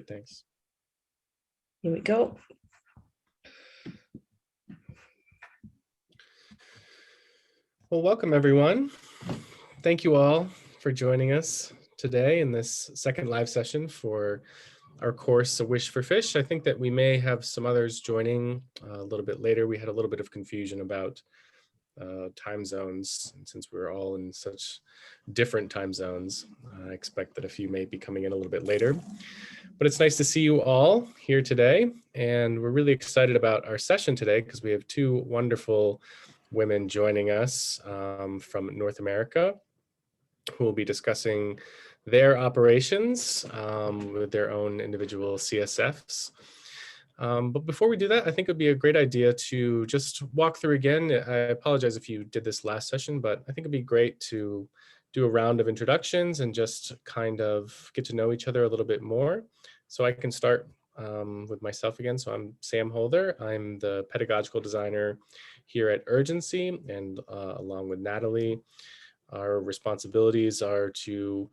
Great, thanks. Here we go. Well, welcome everyone. Thank you all for joining us today in this second live session for our course, A Wish for Fish. I think that we may have some others joining a little bit later. We had a little bit of confusion about time zones, and since we're all in such different time zones, I expect that a few may be coming in a little bit later. But it's nice to see you all here today, and we're really excited about our session today because we have two wonderful women joining us from North America who will be discussing their operations with their own individual CSFs. But before we do that, I think it would be a great idea to just walk through again. I apologize if you did this last session, but I think it'd be great to do a round of introductions and just kind of get to know each other a little bit more. So I can start with myself again. So I'm Sam Holder. I'm the pedagogical designer here at Urgency, and along with Natalie, our responsibilities are to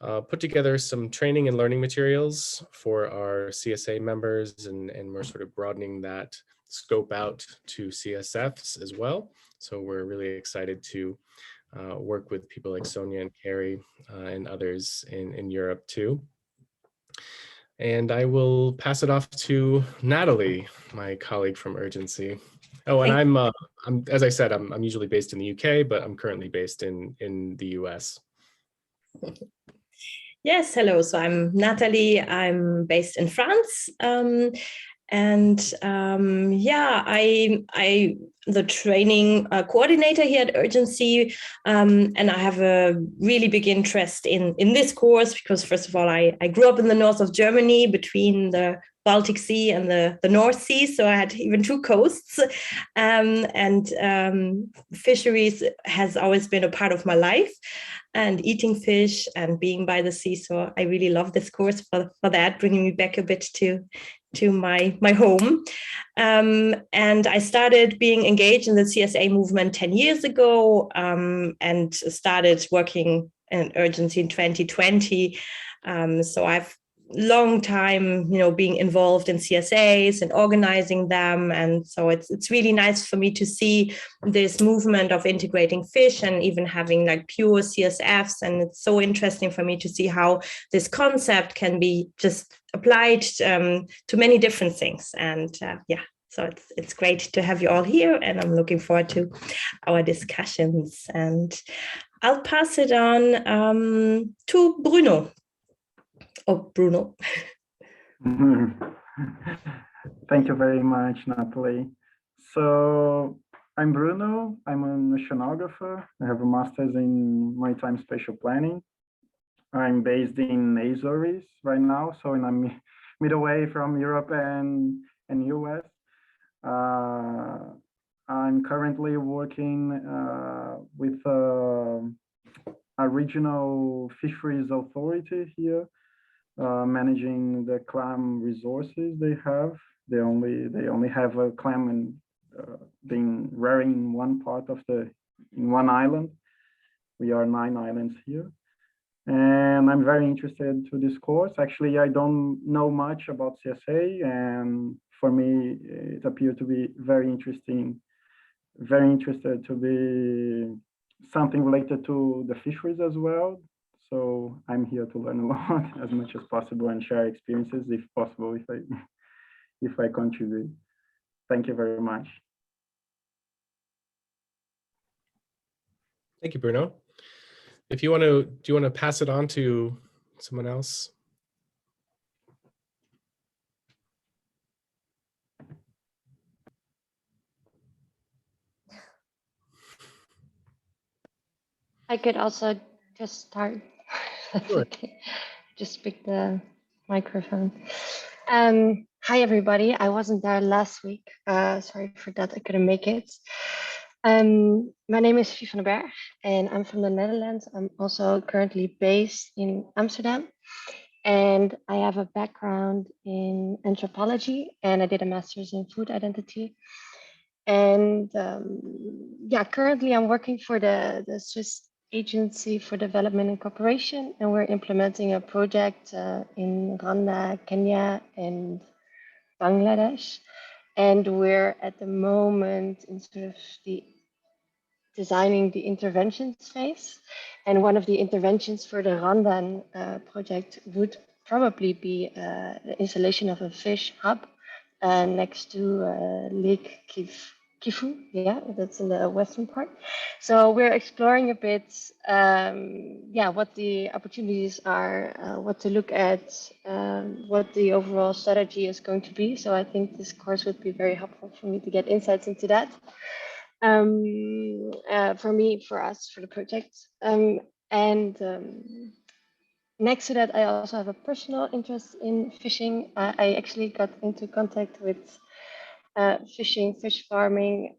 put together some training and learning materials for our CSA members, and we're sort of broadening that scope out to CSFs as well. So we're really excited to work with people like Sonia and Carrie and others in Europe too. And I will pass it off to Natalie, my colleague from Urgency. Oh, and I'm as I said, I'm usually based in the UK, but I'm currently based in the US. Yes, hello. So I'm Natalie. I'm based in France. Yeah, I'm the training coordinator here at Urgency, and I have a really big interest in this course because, first of all, I grew up in the north of Germany between the Baltic Sea and the North Sea, so I had even two coasts, fisheries has always been a part of my life, and eating fish and being by the sea. So I really love this course for that, bringing me back a bit to my home. And I started being engaged in the CSA movement 10 years ago, and started working in Urgency in 2020. So I've long time, being involved in CSAs and organizing them. And so it's really nice for me to see this movement of integrating fish and even having like pure CSFs. And it's so interesting for me to see how this concept can be just applied to many different things. And yeah, so it's great to have you all here, and I'm looking forward to our discussions. And I'll pass it on to Bruno. Oh, Bruno. Thank you very much, Natalie. So I'm Bruno. I'm an oceanographer. I have a master's in maritime spatial planning. I'm based in Azores right now, so I'm midway from Europe and US. I'm currently working with a regional fisheries authority here, managing the clam resources they have. They only have a clam and being rare in one part of in one island. We are 9 islands here, and I'm very interested to this course. Actually, I don't know much about CSA, and for me, it appeared to be very interesting. Very interested to be something related to the fisheries as well. So I'm here to learn a lot as much as possible and share experiences, if possible, if I contribute. Thank you very much. Thank you, Bruno. If you want to, do you want to pass it on to someone else? I could also just start. Sure. Okay. Just pick the microphone. Hi, everybody. I wasn't there last week. Sorry for that. I couldn't make it. My name is Vie van den Berg, and I'm from the Netherlands. I'm also currently based in Amsterdam, and I have a background in anthropology, and I did a master's in food identity. And yeah, currently I'm working for the Swiss Agency for Development and Cooperation, and we're implementing a project in Rwanda, Kenya, and Bangladesh. And we're at the moment in sort of the designing the interventions phase. And one of the interventions for the Rwandan project would probably be the installation of a fish hub next to Lake Kifu. Yeah, that's in the western part. So we're exploring a bit, yeah, what the opportunities are, what to look at, what the overall strategy is going to be. So I think this course would be very helpful for me to get insights into that. For me, for us, for the project. Next to that, I also have a personal interest in fishing. I actually got into contact with fish farming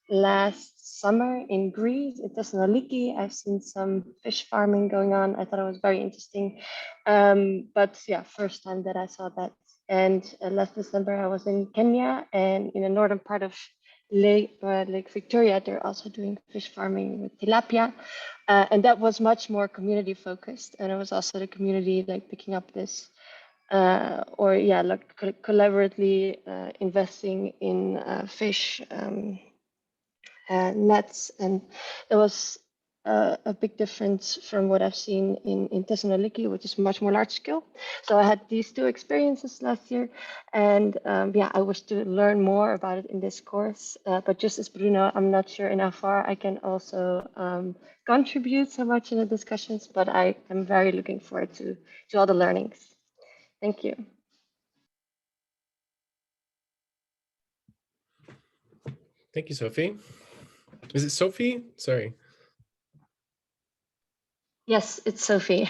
last summer in Greece, in Thessaloniki. I've seen some fish farming going on. I thought it was very interesting. But yeah, first time that I saw that. And last December, I was in Kenya, and in the northern part of Lake Victoria, they're also doing fish farming with tilapia. And that was much more community focused. And it was also the community like picking up this collaboratively investing in fish nets, and there was a big difference from what I've seen in Thessaloniki, which is much more large scale. So I had these two experiences last year, and yeah, I wish to learn more about it in this course. But just as Bruno, I'm not sure in how far I can also contribute so much in the discussions, but I am very looking forward to all the learnings. Thank you. Thank you, Sophie. Is it Sophie? Sorry. Yes, it's Sophie.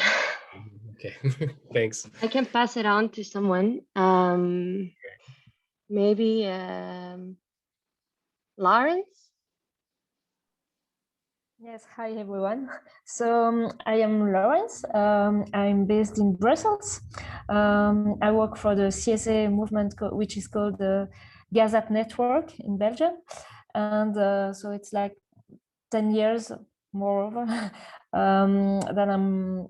Okay, thanks. I can pass it on to someone. Maybe Lawrence? Yes, hi everyone. So I am Lawrence. I'm based in Brussels. I work for the CSA movement, which is called the GAZAP network in Belgium. And so it's like 10 years, moreover, that I'm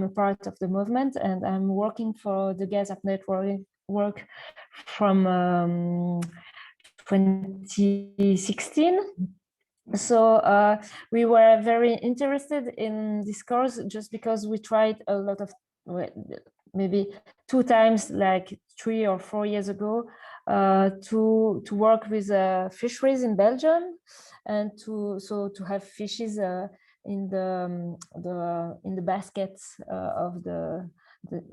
a part of the movement, and I'm working for the GAZAP network from 2016. So we were very interested in this course just because we tried a lot of, maybe 2 times, like 3 or 4 years ago, to work with fisheries in Belgium, and to have fishes in the baskets of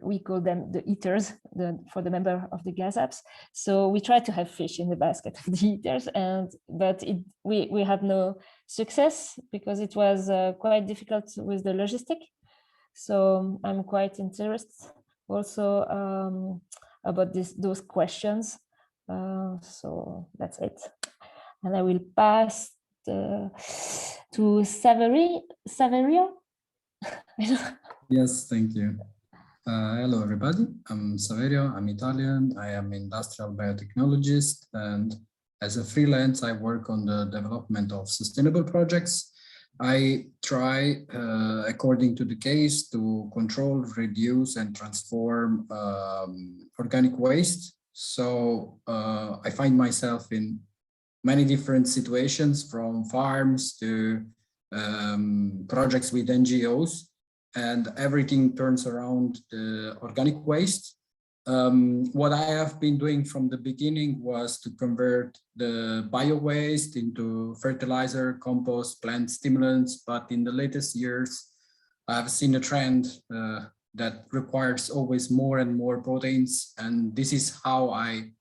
we call them the eaters, for the member of the GAZAPs. So we try to have fish in the basket of the eaters, but we had no success because it was quite difficult with the logistic. So I'm quite interested also about those questions. So that's it. And I will pass to Saverio. Yes, thank you. Hello, everybody. I'm Saverio. I'm Italian. I am industrial biotechnologist, and as a freelance, I work on the development of sustainable projects. I try, according to the case, to control, reduce, and transform organic waste. So I find myself in many different situations, from farms to projects with NGOs, and everything turns around the organic waste. What I have been doing from the beginning was to convert the bio waste into fertilizer, compost, plant stimulants, but in the latest years, I've seen a trend that requires always more and more proteins, and this is how I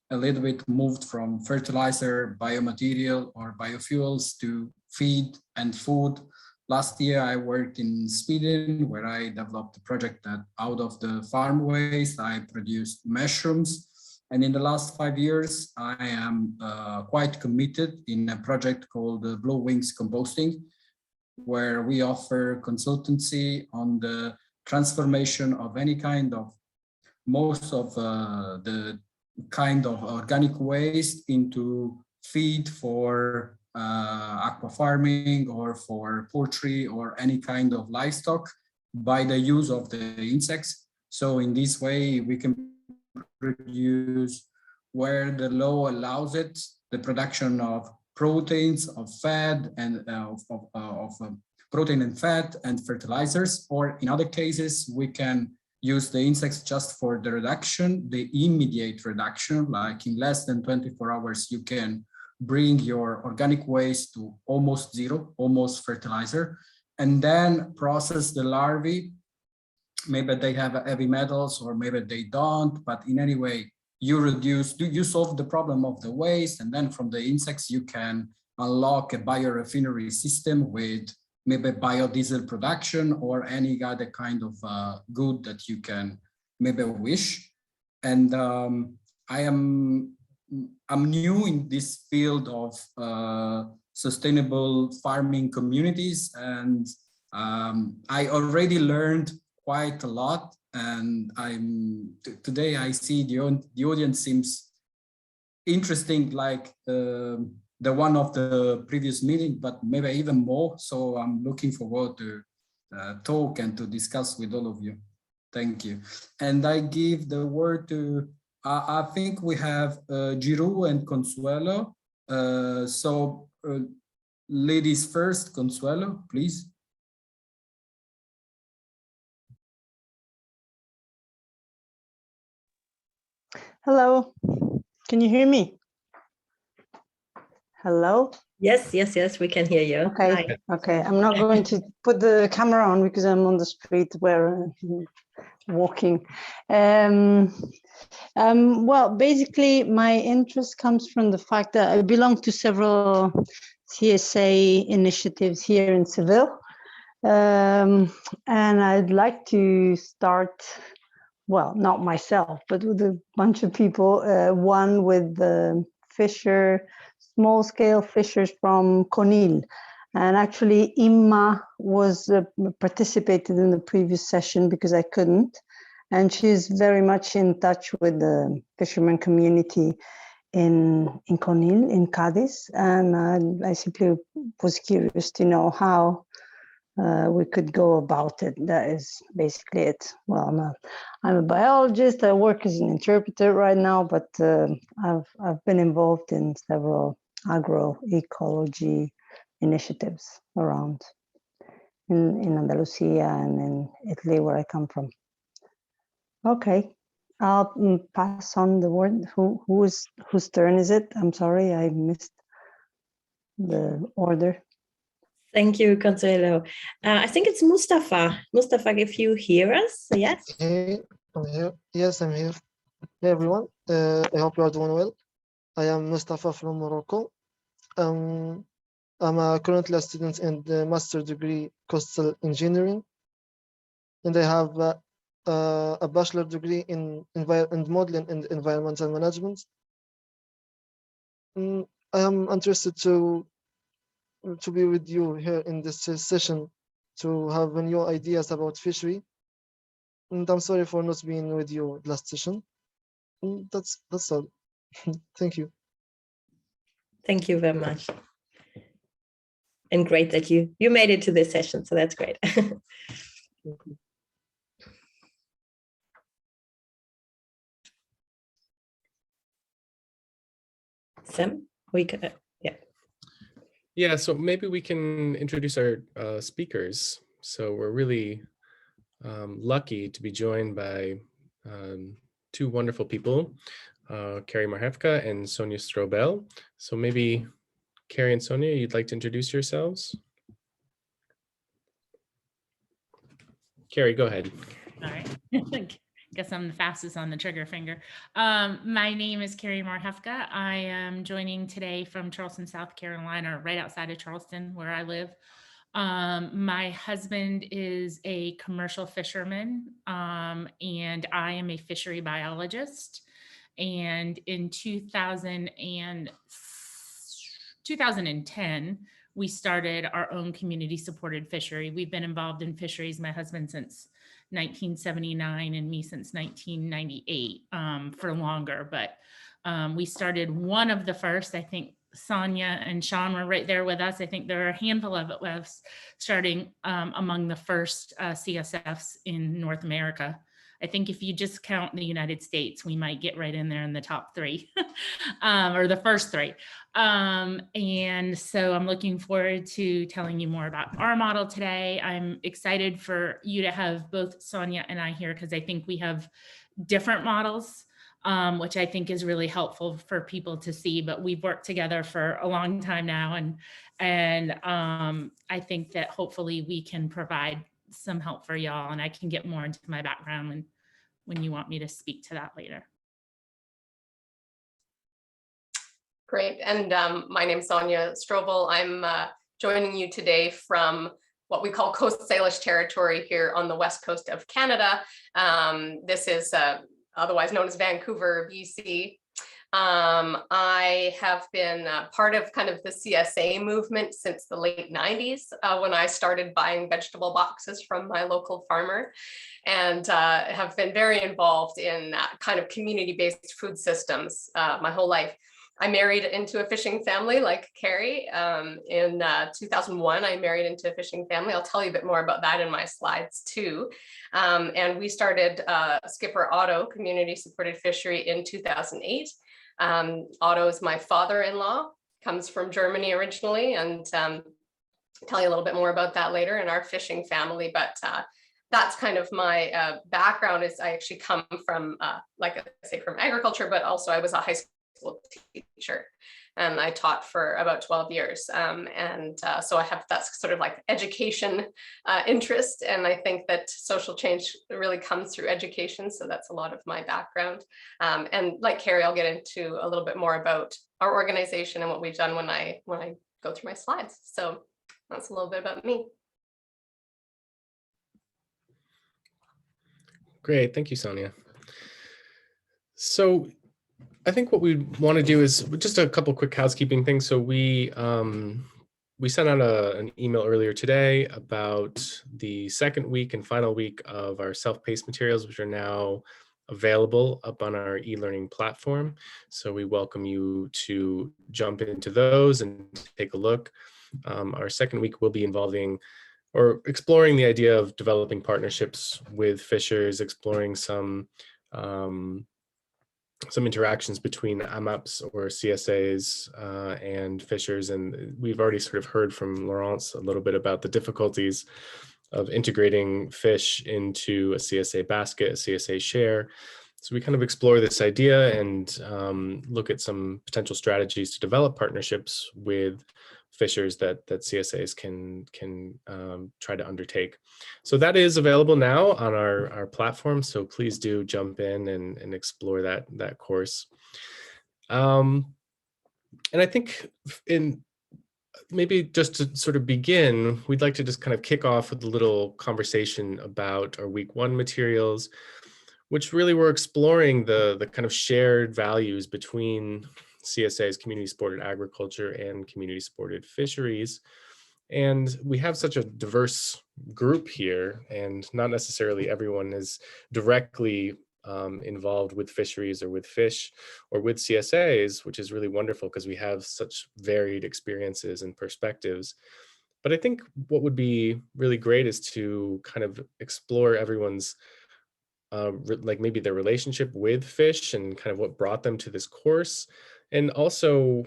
a little bit moved from fertilizer, biomaterial, or biofuels to feed and food. Last year, I worked in Sweden, where I developed a project that out of the farm waste, I produced mushrooms. And in the last 5 years, I am quite committed in a project called Blue Wings Composting, where we offer consultancy on the transformation of any kind of, most of the kind of organic waste into feed for aqua farming or for poultry or any kind of livestock by the use of the insects. So in this way, we can produce, where the law allows it, the production of proteins, of fat, and protein and fat and fertilizers. Or in other cases, we can use the insects just for the reduction, the immediate reduction, like in less than 24 hours, you can bring your organic waste to almost zero, almost fertilizer, and then process the larvae. Maybe they have heavy metals or maybe they don't, but in any way, you solve the problem of the waste, and then from the insects, you can unlock a biorefinery system with maybe biodiesel production or any other kind of good that you can maybe wish. And I'm new in this field of sustainable farming communities, and I already learned quite a lot. And today I see the audience seems interesting, like the one of the previous meeting, but maybe even more. So I'm looking forward to talk and to discuss with all of you. Thank you. And I give the word to, I think we have Giroux and Consuelo. Ladies first, Consuelo, please. Hello, can you hear me? Hello? Yes, yes, yes, we can hear you. Okay, Hi. okay. I'm not going to put the camera on because I'm on the street where walking. Well, basically, my interest comes from the fact that I belong to several CSA initiatives here in Seville. And I'd like to start, well, not myself, but with a bunch of people, one with the small-scale fishers from Conil. And actually, Imma was participated in the previous session because I couldn't. And she's very much in touch with the fisherman community in Conil, in Cadiz. And I simply was curious to know how we could go about it. That is basically it. Well, I'm a biologist. I work as an interpreter right now, but I've been involved in several agroecology initiatives around in Andalusia and in Italy, where I come from. Okay, I'll pass on the word. Whose turn is it? I'm sorry, I missed the order. Thank you, Consuelo. I think it's Mustafa. Mustafa, if you hear us, yes? Hey, I'm here. Yes, I'm here. Hey, everyone. I hope you are doing well. I am Mustafa from Morocco. I'm currently a student in the master degree coastal engineering, and I have a bachelor degree in modeling and environmental management. I am interested to be with you here in this session to have new ideas about fishery. And I'm sorry for not being with you last session. And that's all. Thank you. Thank you very much. And great that you made it to this session, so that's great. Sam, we could, yeah. Yeah, so maybe we can introduce our speakers. So we're really lucky to be joined by two wonderful people, Carrie Marhefka and Sonia Strobel. So maybe Carrie and Sonia, you'd like to introduce yourselves? Carrie, go ahead. All right. Guess I'm the fastest on the trigger finger. My name is Carrie Marhefka. I am joining today from Charleston, South Carolina, right outside of Charleston, where I live. My husband is a commercial fisherman, and I am a fishery biologist. And in 2010, we started our own community-supported fishery. We've been involved in fisheries, my husband since 1979 and me since 1998, for longer, but we started one of the first, I think Sonia and Sean were right there with us. I think there are a handful of us starting among the first CSFs in North America. I think if you just count the United States, we might get right in there in the top three or the first three. And so I'm looking forward to telling you more about our model today. I'm excited for you to have both Sonia and I here because I think we have different models, which I think is really helpful for people to see, but we've worked together for a long time now. And I think that hopefully we can provide some help for y'all, and I can get more into my background when you want me to speak to that later. Great, and my name is Sonia Strovel. I'm joining you today from what we call Coast Salish territory here on the west coast of Canada. This is otherwise known as Vancouver, BC. I have been part of kind of the CSA movement since the late 90s when I started buying vegetable boxes from my local farmer, and have been very involved in kind of community-based food systems my whole life. I married into a fishing family like Carrie. In 2001, I married into a fishing family. I'll tell you a bit more about that in my slides too. And we started Skipper Otto Community Supported Fishery in 2008. Otto is my father-in-law, comes from Germany originally, and tell you a little bit more about that later in our fishing family. But that's kind of my background. Is I actually come from, like I say, from agriculture, but also I was a high school teacher, and I taught for about 12 years. So I have that's sort of like education interest, and I think that social change really comes through education. So that's a lot of my background. And like Carrie, I'll get into a little bit more about our organization and what we've done when I go through my slides. So that's a little bit about me. Great, thank you, Sonia. So I think what we want to do is just a couple quick housekeeping things. So we sent out an email earlier today about the second week and final week of our self-paced materials, which are now available up on our e-learning platform. So we welcome you to jump into those and take a look. Our second week will be involving or exploring the idea of developing partnerships with fishers, exploring some interactions between AMAPs or CSAs and fishers. And we've already sort of heard from Laurence a little bit about the difficulties of integrating fish into a CSA basket, a CSA share. So we kind of explore this idea and look at some potential strategies to develop partnerships with fishers that CSAs can try to undertake. So that is available now on our platform. So please do jump in and explore that course. And I think maybe just to sort of begin, we'd like to just kind of kick off with a little conversation about our week one materials, which really were exploring the kind of shared values between CSA's community supported agriculture and community supported fisheries. And we have such a diverse group here, and not necessarily everyone is directly involved with fisheries or with fish or with CSAs, which is really wonderful because we have such varied experiences and perspectives. But I think what would be really great is to kind of explore everyone's like maybe their relationship with fish and kind of what brought them to this course, and also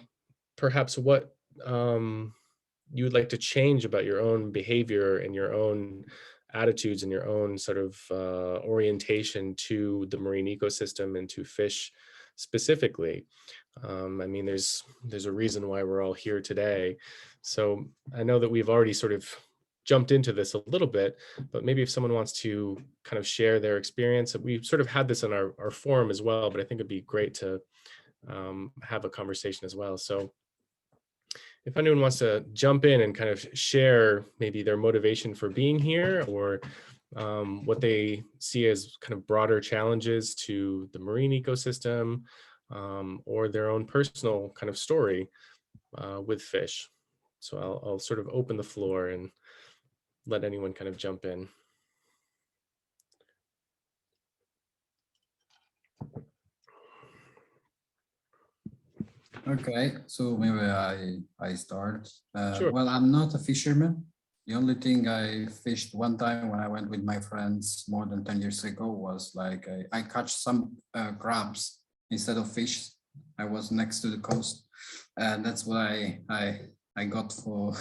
perhaps what you would like to change about your own behavior and your own attitudes and your own sort of orientation to the marine ecosystem and to fish specifically. I mean, there's a reason why we're all here today. So I know that we've already sort of jumped into this a little bit, but maybe if someone wants to kind of share their experience, we sort of had this on our forum as well, but I think it'd be great to have a conversation as well. So if anyone wants to jump in and kind of share maybe their motivation for being here, or what they see as kind of broader challenges to the marine ecosystem, or their own personal kind of story with fish. So I'll sort of open the floor and let anyone kind of jump in. Okay, so maybe I start. Sure. Well, I'm not a fisherman. The only thing I fished one time when I went with my friends more than 10 years ago was like I catch some crabs instead of fish. I was next to the coast, and that's what I got for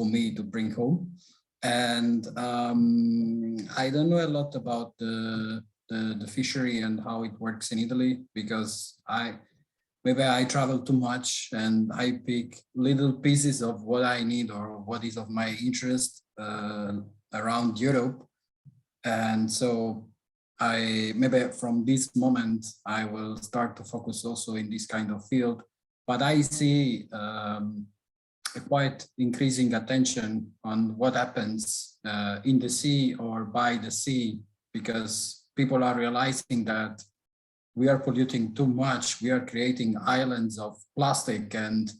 me to bring home. And I don't know a lot about the fishery and how it works in Italy, because maybe I travel too much and I pick little pieces of what I need or what is of my interest around Europe. And so maybe from this moment, I will start to focus also in this kind of field. But I see a quite increasing attention on what happens in the sea or by the sea, because people are realizing that we are polluting too much. We are creating islands of plastic, and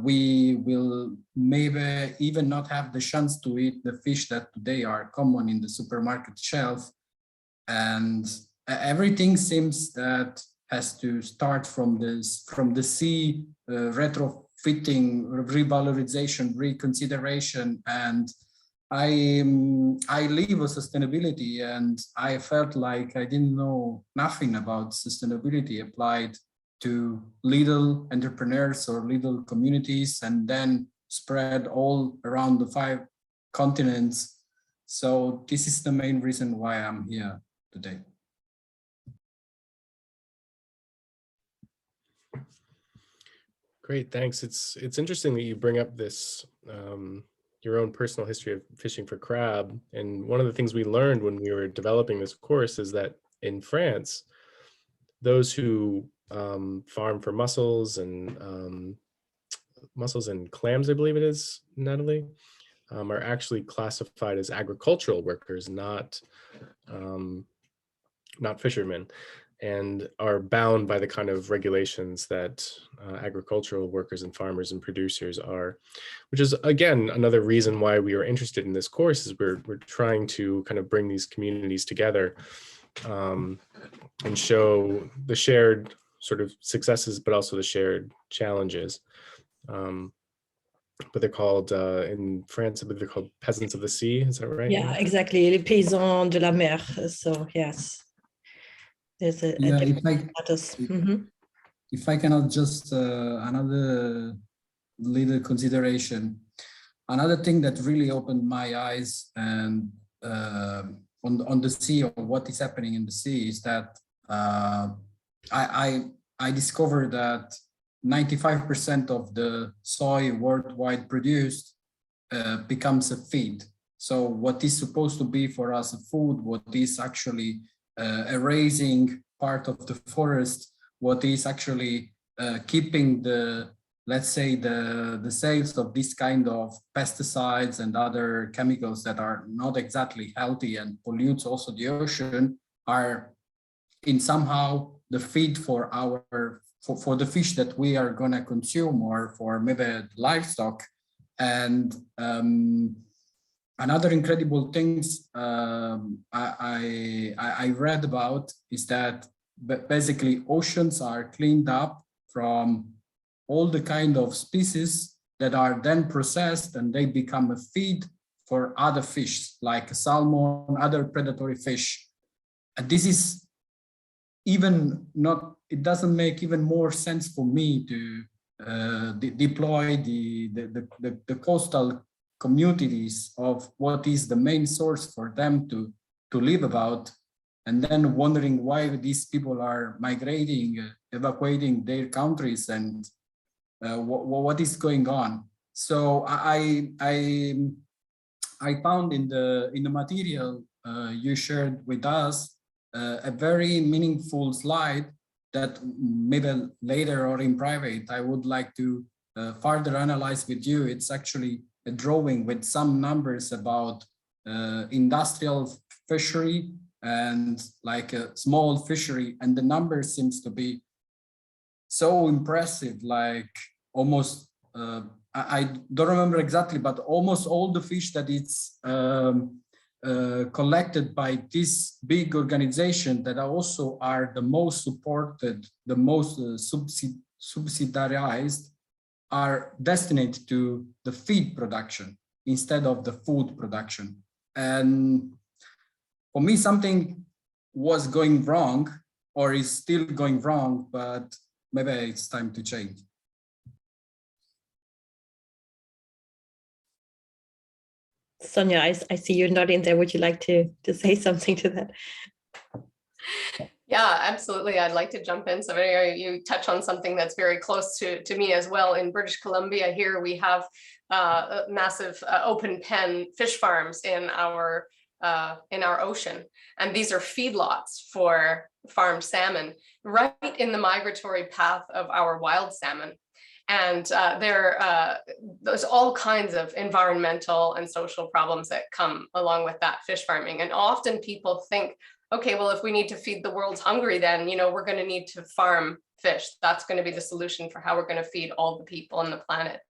we will maybe even not have the chance to eat the fish that today are common in the supermarket shelf. And everything seems that has to start from the sea, retrofitting, revalorization, reconsideration. And I live with sustainability, and I felt like I didn't know nothing about sustainability applied to little entrepreneurs or little communities, and then spread all around the 5 continents. So this is the main reason why I'm here today. Great, thanks. It's interesting that you bring up this your own personal history of fishing for crab. And one of the things we learned when we were developing this course is that in France, those who farm for mussels and clams, I believe it is, Natalie, are actually classified as agricultural workers, not fishermen, and are bound by the kind of regulations that agricultural workers and farmers and producers are, which is, again, another reason why we are interested in this course. Is we're trying to kind of bring these communities together and show the shared sort of successes, but also the shared challenges. But they're called, in France, I believe they're called peasants of the sea. Is that right? Yeah, exactly. Les paysans de la mer. So yes. There's a different status. If I cannot just another little consideration, another thing that really opened my eyes and on the sea, or what is happening in the sea, is that I discovered that 95% of the soy worldwide produced becomes a feed. So what is supposed to be for us a food, what is actually erasing part of the forest, what is actually keeping the, let's say, the sales of this kind of pesticides and other chemicals that are not exactly healthy and pollutes also the ocean, are in somehow the feed for for the fish that we are going to consume, or for maybe livestock. And another incredible things I read about is that basically oceans are cleaned up from all the kind of species that are then processed, and they become a feed for other fish like salmon, other predatory fish. And this is even not, it doesn't make even more sense for me to deploy the coastal communities of what is the main source for them to live about, and then wondering why these people are migrating, evacuating their countries, and what is going on. So I found in the material you shared with us a very meaningful slide that maybe later or in private I would like to further analyze with you. It's actually a drawing with some numbers about industrial fishery and like a small fishery, and the numbers seems to be so impressive, like almost I don't remember exactly, but almost all the fish that it's collected by this big organization that also are the most supported, the most subsidized are destined to the feed production instead of the food production. And for me, something was going wrong or is still going wrong, but maybe it's time to change. Sonia, I see you're nodding there. Would you like to say something to that? Yeah, absolutely. I'd like to jump in. So you touch on something that's very close to me as well. In British Columbia here, we have massive open pen fish farms in our ocean. And these are feedlots for farmed salmon right in the migratory path of our wild salmon. And there's all kinds of environmental and social problems that come along with that fish farming. And often people think, okay, well, if we need to feed the world's hungry, then, we're going to need to farm fish. That's going to be the solution for how we're going to feed all the people on the planet.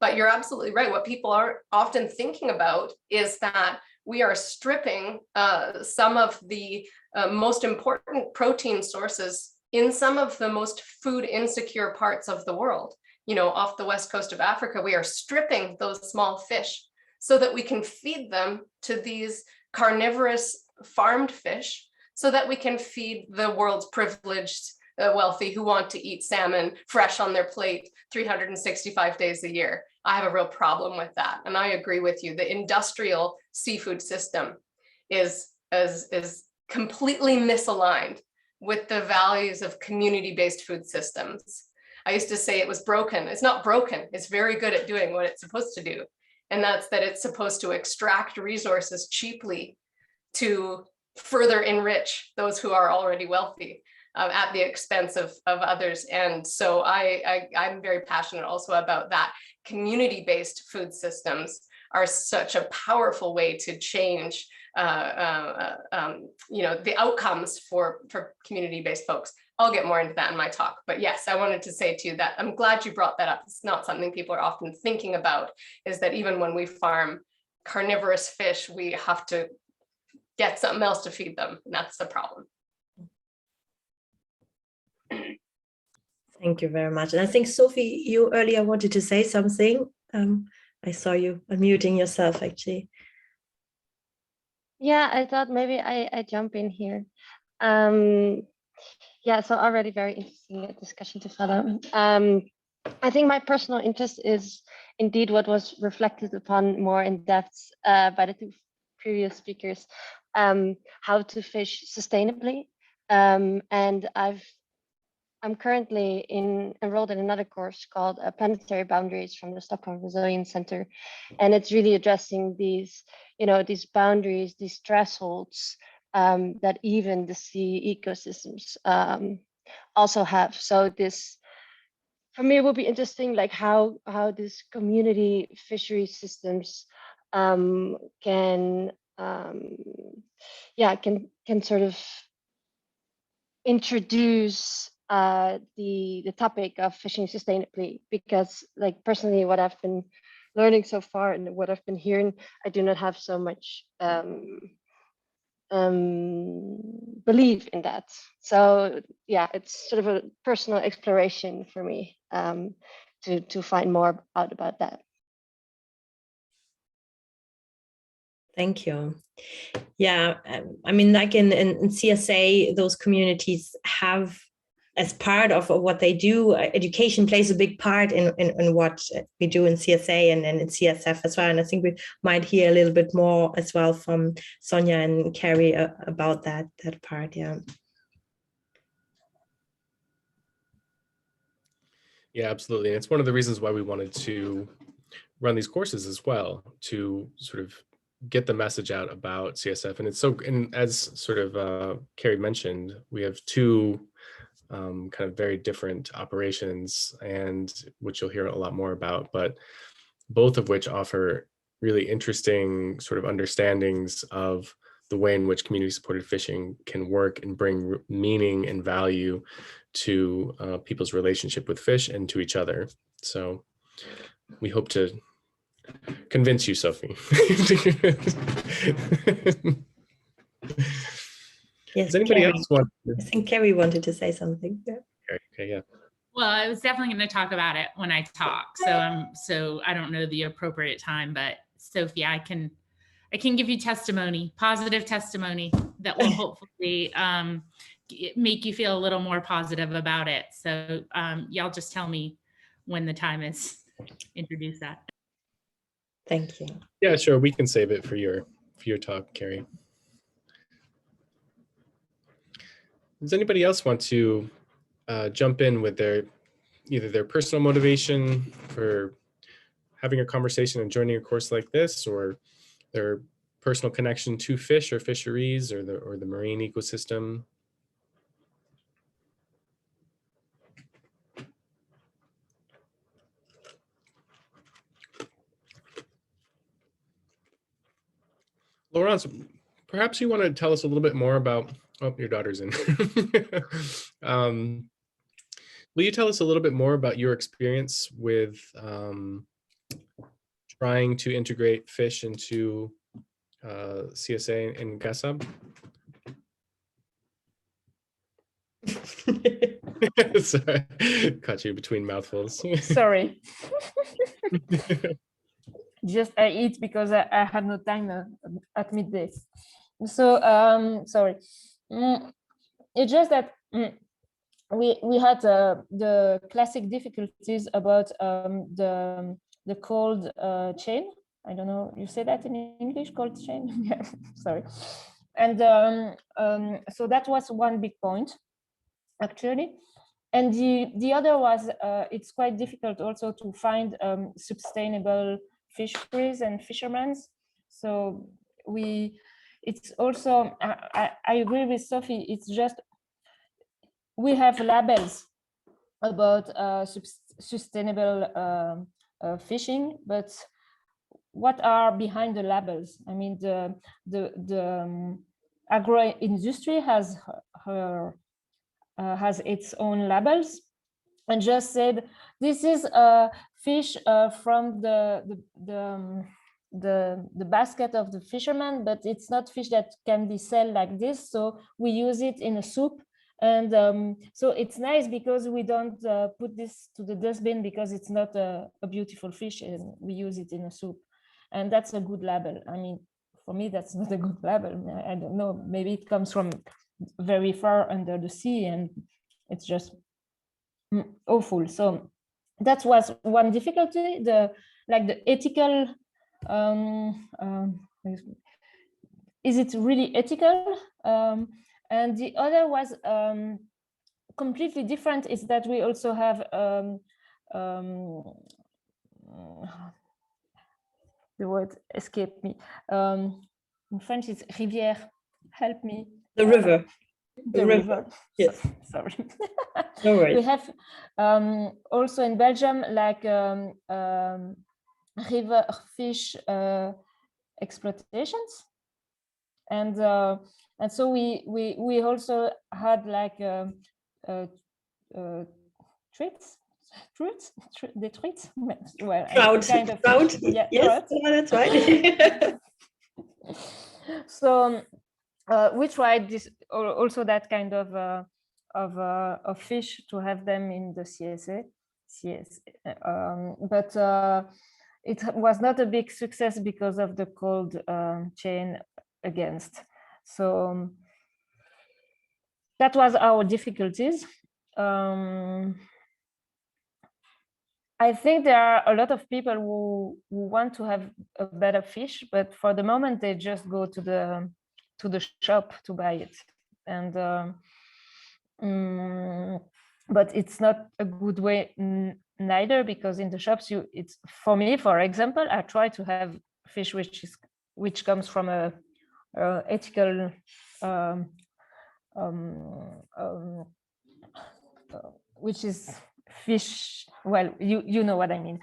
But you're absolutely right. What people are often thinking about is that we are stripping some of the most important protein sources in some of the most food insecure parts of the world. Off the west coast of Africa, we are stripping those small fish so that we can feed them to these carnivorous farmed fish, so that we can feed the world's privileged wealthy who want to eat salmon fresh on their plate 365 days a year. I have a real problem with that. And I agree with you. The industrial seafood system is completely misaligned with the values of community-based food systems. I used to say it was broken. It's not broken. It's very good at doing what it's supposed to do. And that's that it's supposed to extract resources cheaply to further enrich those who are already wealthy at the expense of others. And so I'm very passionate also about that. Community-based food systems are such a powerful way to change the outcomes for community-based folks. I'll get more into that in my talk, but yes, I wanted to say too that I'm glad you brought that up. It's not something people are often thinking about, is that even when we farm carnivorous fish, we have to get something else to feed them, and that's the problem. Thank you very much. And I think, Sophie, you earlier wanted to say something. I saw you unmuting yourself, actually. Yeah, I thought maybe I jump in here. Yeah, so already very interesting discussion to follow. I think my personal interest is indeed what was reflected upon more in depth by the two previous speakers, how to fish sustainably. And I'm currently enrolled in another course called Planetary Boundaries from the Stockholm Resilience Center. And it's really addressing these, these boundaries, these thresholds that even the sea ecosystems also have. So this, for me, it will be interesting, like how this community fishery systems can sort of introduce the topic of fishing sustainably, because like personally what I've been learning so far and what I've been hearing, I do not have so much belief in that. So yeah, it's sort of a personal exploration for me to find more out about that. Thank you. Yeah, I mean, like in CSA, those communities have, as part of what they do, education plays a big part in what we do in CSA and in CSF as well. And I think we might hear a little bit more as well from Sonia and Carrie about that part. Yeah. Yeah, absolutely. And it's one of the reasons why we wanted to run these courses as well, to sort of get the message out about CSF. And it's so, and as sort of Carrie mentioned, we have two kind of very different operations, and which you'll hear a lot more about, but both of which offer really interesting sort of understandings of the way in which community supported fishing can work and bring meaning and value to people's relationship with fish and to each other. So we hope to convince you, Sophie. Yes, Does anybody Carrie. else want? I think Carrie wanted to say something. Yeah. Okay, yeah. Well, I was definitely going to talk about it when I talk. So I don't know the appropriate time, but Sophie, I can give you testimony, positive testimony that will hopefully make you feel a little more positive about it. So y'all just tell me when the time is. Introduce that. Thank you. Yeah, sure. We can save it for your talk, Carrie. Does anybody else want to jump in with either their personal motivation for having a conversation and joining a course like this, or their personal connection to fish or fisheries or the marine ecosystem? Laurence, perhaps you want to tell us a little bit more about, oh, your daughter's in. Will you tell us a little bit more about your experience with trying to integrate fish into CSA in GASAB? Sorry, caught you between mouthfuls. Sorry. Just I eat because I had no time at midday. So sorry. It's just that we had the classic difficulties about the cold chain. I don't know, you say that in English, cold chain? Yeah, sorry. And so that was one big point, actually. And the other was, it's quite difficult also to find sustainable fisheries and fishermen. So it's also, I agree with Sophie, it's just, we have labels about sustainable fishing, but what are behind the labels? I mean, the agro industry has its own labels, and just said this is a fish from the basket of the fisherman, but it's not fish that can be sold like this. So we use it in a soup. And so it's nice because we don't put this to the dustbin because it's not a beautiful fish, and we use it in a soup. And that's a good label. I mean, for me, that's not a good label. I don't know, maybe it comes from very far under the sea and it's just awful. So that was one difficulty, the ethical, is it really ethical? And the other was completely different, is that we also have the word escaped me. In French it's rivière, help me. The river. The river. Yes. Sorry. No worries. We have also in Belgium like river fish exploitations, and so we also had like treats, the treats. Well, Trout. kind of Trout. yeah, Yes, trout. yeah, that's right. So we tried this also, that kind of fish, to have them in the CSA, but it was not a big success because of the cold chain against. So that was our difficulties. I think there are a lot of people who want to have a better fish, but for the moment they just go to the shop to buy it, and but it's not a good way neither, because in the shops it's, for me, for example, I try to have fish which comes from a ethical which is fish, well, you know what I mean.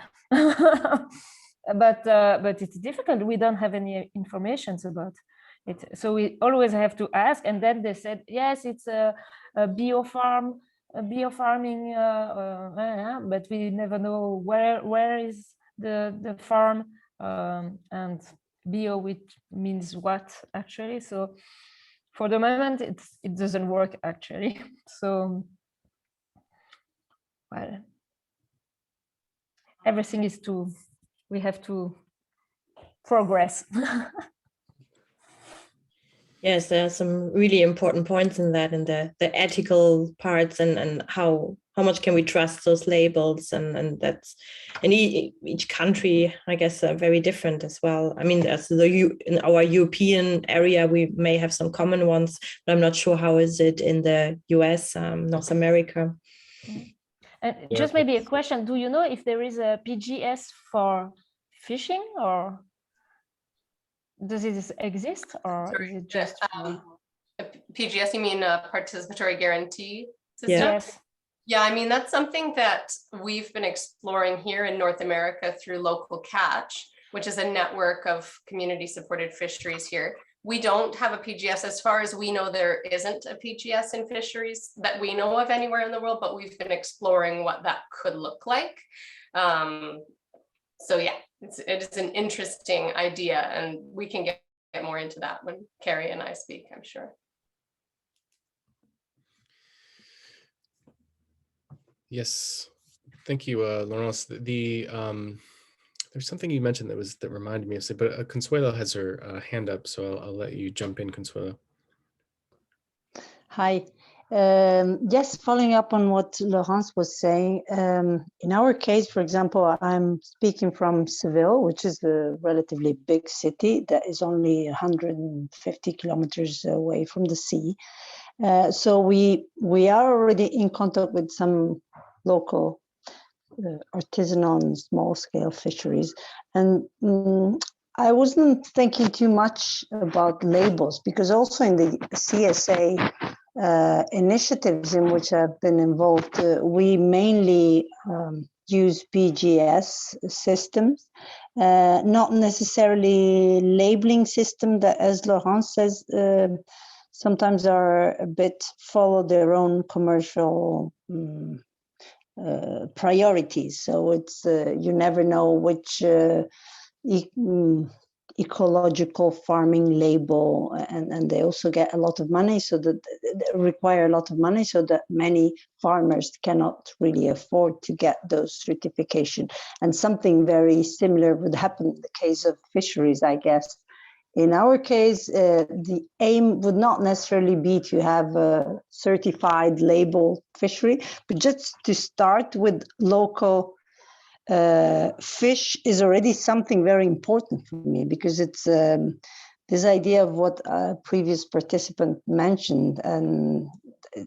But it's difficult, we don't have any information about it, so we always have to ask. And then they said, yes, it's a biofarming, but we never know where is the farm, and bio, which means what actually. So for the moment it doesn't work actually. So well, everything is we have to progress. Yes, there are some really important points in that, and the ethical parts, and how much can we trust those labels, and that's in each country, I guess, are very different as well. I mean, in our European area, we may have some common ones, but I'm not sure how is it in the US, North America. Just maybe a question: do you know if there is a PGS for fishing, or does it exist, or is it just PGS? You mean a participatory guarantee system? Yes. Yeah, I mean, that's something that we've been exploring here in North America through Local Catch, which is a network of community supported fisheries here. We don't have a PGS. As far as we know, there isn't a PGS in fisheries that we know of anywhere in the world, but we've been exploring what that could look like. So yeah, it is an interesting idea, and we can get more into that when Carrie and I speak, I'm sure. Yes, thank you, Laurence. There's something you mentioned that reminded me of, but Consuelo has her hand up, so I'll let you jump in, Consuelo. Hi. Yes, following up on what Laurence was saying, in our case, for example, I'm speaking from Seville, which is a relatively big city that is only 150 kilometers away from the sea. So we are already in contact with some local artisanal and small-scale fisheries, and I wasn't thinking too much about labels, because also in the CSA initiatives in which I've been involved, we mainly use PGS systems, not necessarily labeling system that, as Laurence says, sometimes are a bit follow their own commercial priorities. So it's you never know which ecological farming label, and they also get a lot of money, so that they require a lot of money, so that many farmers cannot really afford to get those certification. And something very similar would happen in the case of fisheries, I guess. In our case, the aim would not necessarily be to have a certified label fishery, but just to start with local fish is already something very important for me, because it's this idea of what a previous participant mentioned. And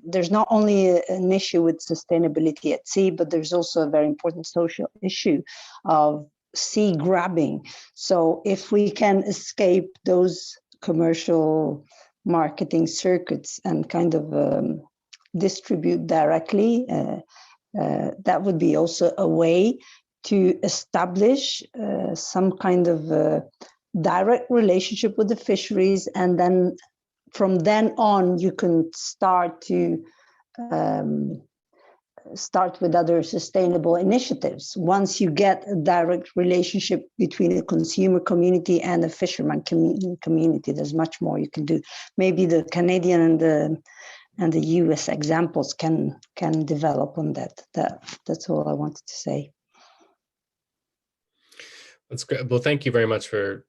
there's not only an issue with sustainability at sea, but there's also a very important social issue of sea grabbing. So if we can escape those commercial marketing circuits and kind of distribute directly, that would be also a way to establish some kind of direct relationship with the fisheries, and then from then on you can start to start with other sustainable initiatives. Once you get a direct relationship between the consumer community and the fisherman community, there's much more you can do. Maybe the Canadian and the US examples can develop on that. That's all I wanted to say. That's great. Well, thank you very much for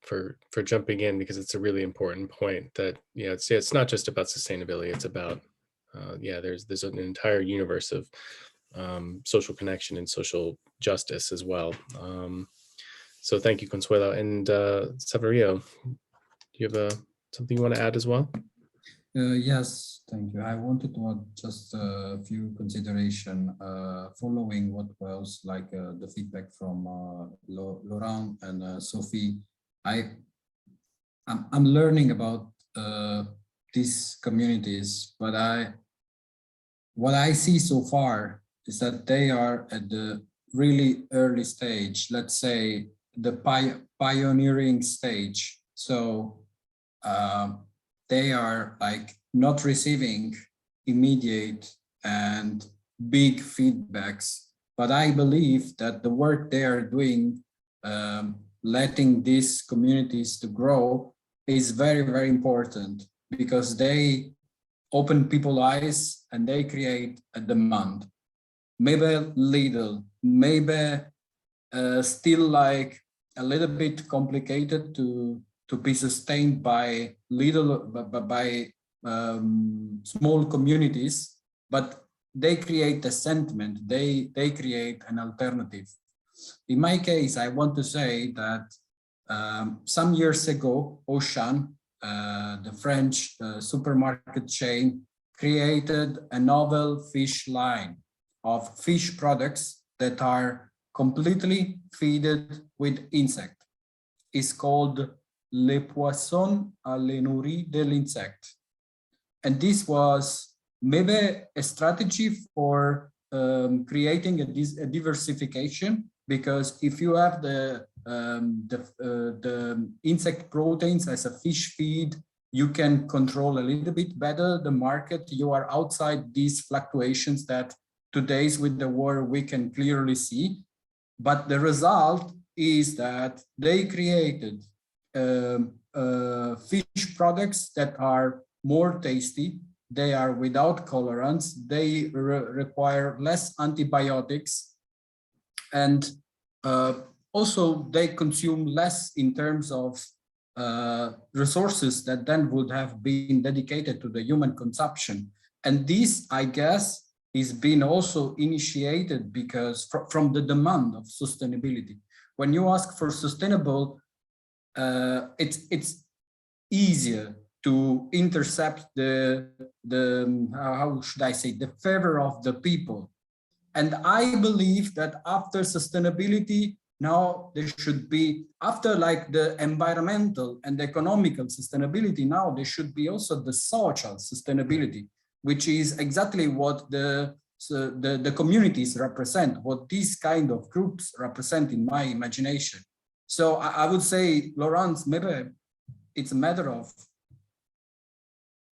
jumping in, because it's a really important point that, you know, it's not just about sustainability. It's about there's an entire universe of social connection and social justice as well. So thank you, Consuelo. And Saverio, do you have something you want to add as well? Yes, thank you. I wanted to add just a few considerations following what was like the feedback from Laurent and Sophie. I'm learning about these communities, but what I see so far is that they are at the really early stage, let's say the pioneering stage. So they are like not receiving immediate and big feedbacks, but I believe that the work they are doing, letting these communities to grow, is very, very important, because they open people's eyes and they create a demand. maybe little, maybe still like a little bit complicated to be sustained by small communities, but they create a sentiment, they create an alternative. In my case, I want to say that some years ago, Auchan, the French supermarket chain, created a novel fish line of fish products that are completely fed with insect. It's called Le Poisson à la nourriture de l'insecte. And this was maybe a strategy for creating a diversification, because if you have the insect proteins as a fish feed, you can control a little bit better the market. You are outside these fluctuations that today's with the war we can clearly see. But the result is that they created fish products that are more tasty. They are without colorants. They require less antibiotics. And also they consume less in terms of resources that then would have been dedicated to the human consumption. And this, I guess, is being also initiated because from the demand of sustainability. When you ask for sustainable, it's easier to intercept the how should I say, the favor of the people. And I believe that after sustainability, now there should be, after like the environmental and economical sustainability, now there should be also the social sustainability, which is exactly what the communities represent, what these kind of groups represent in my imagination. So I would say, Laurence, maybe it's a matter of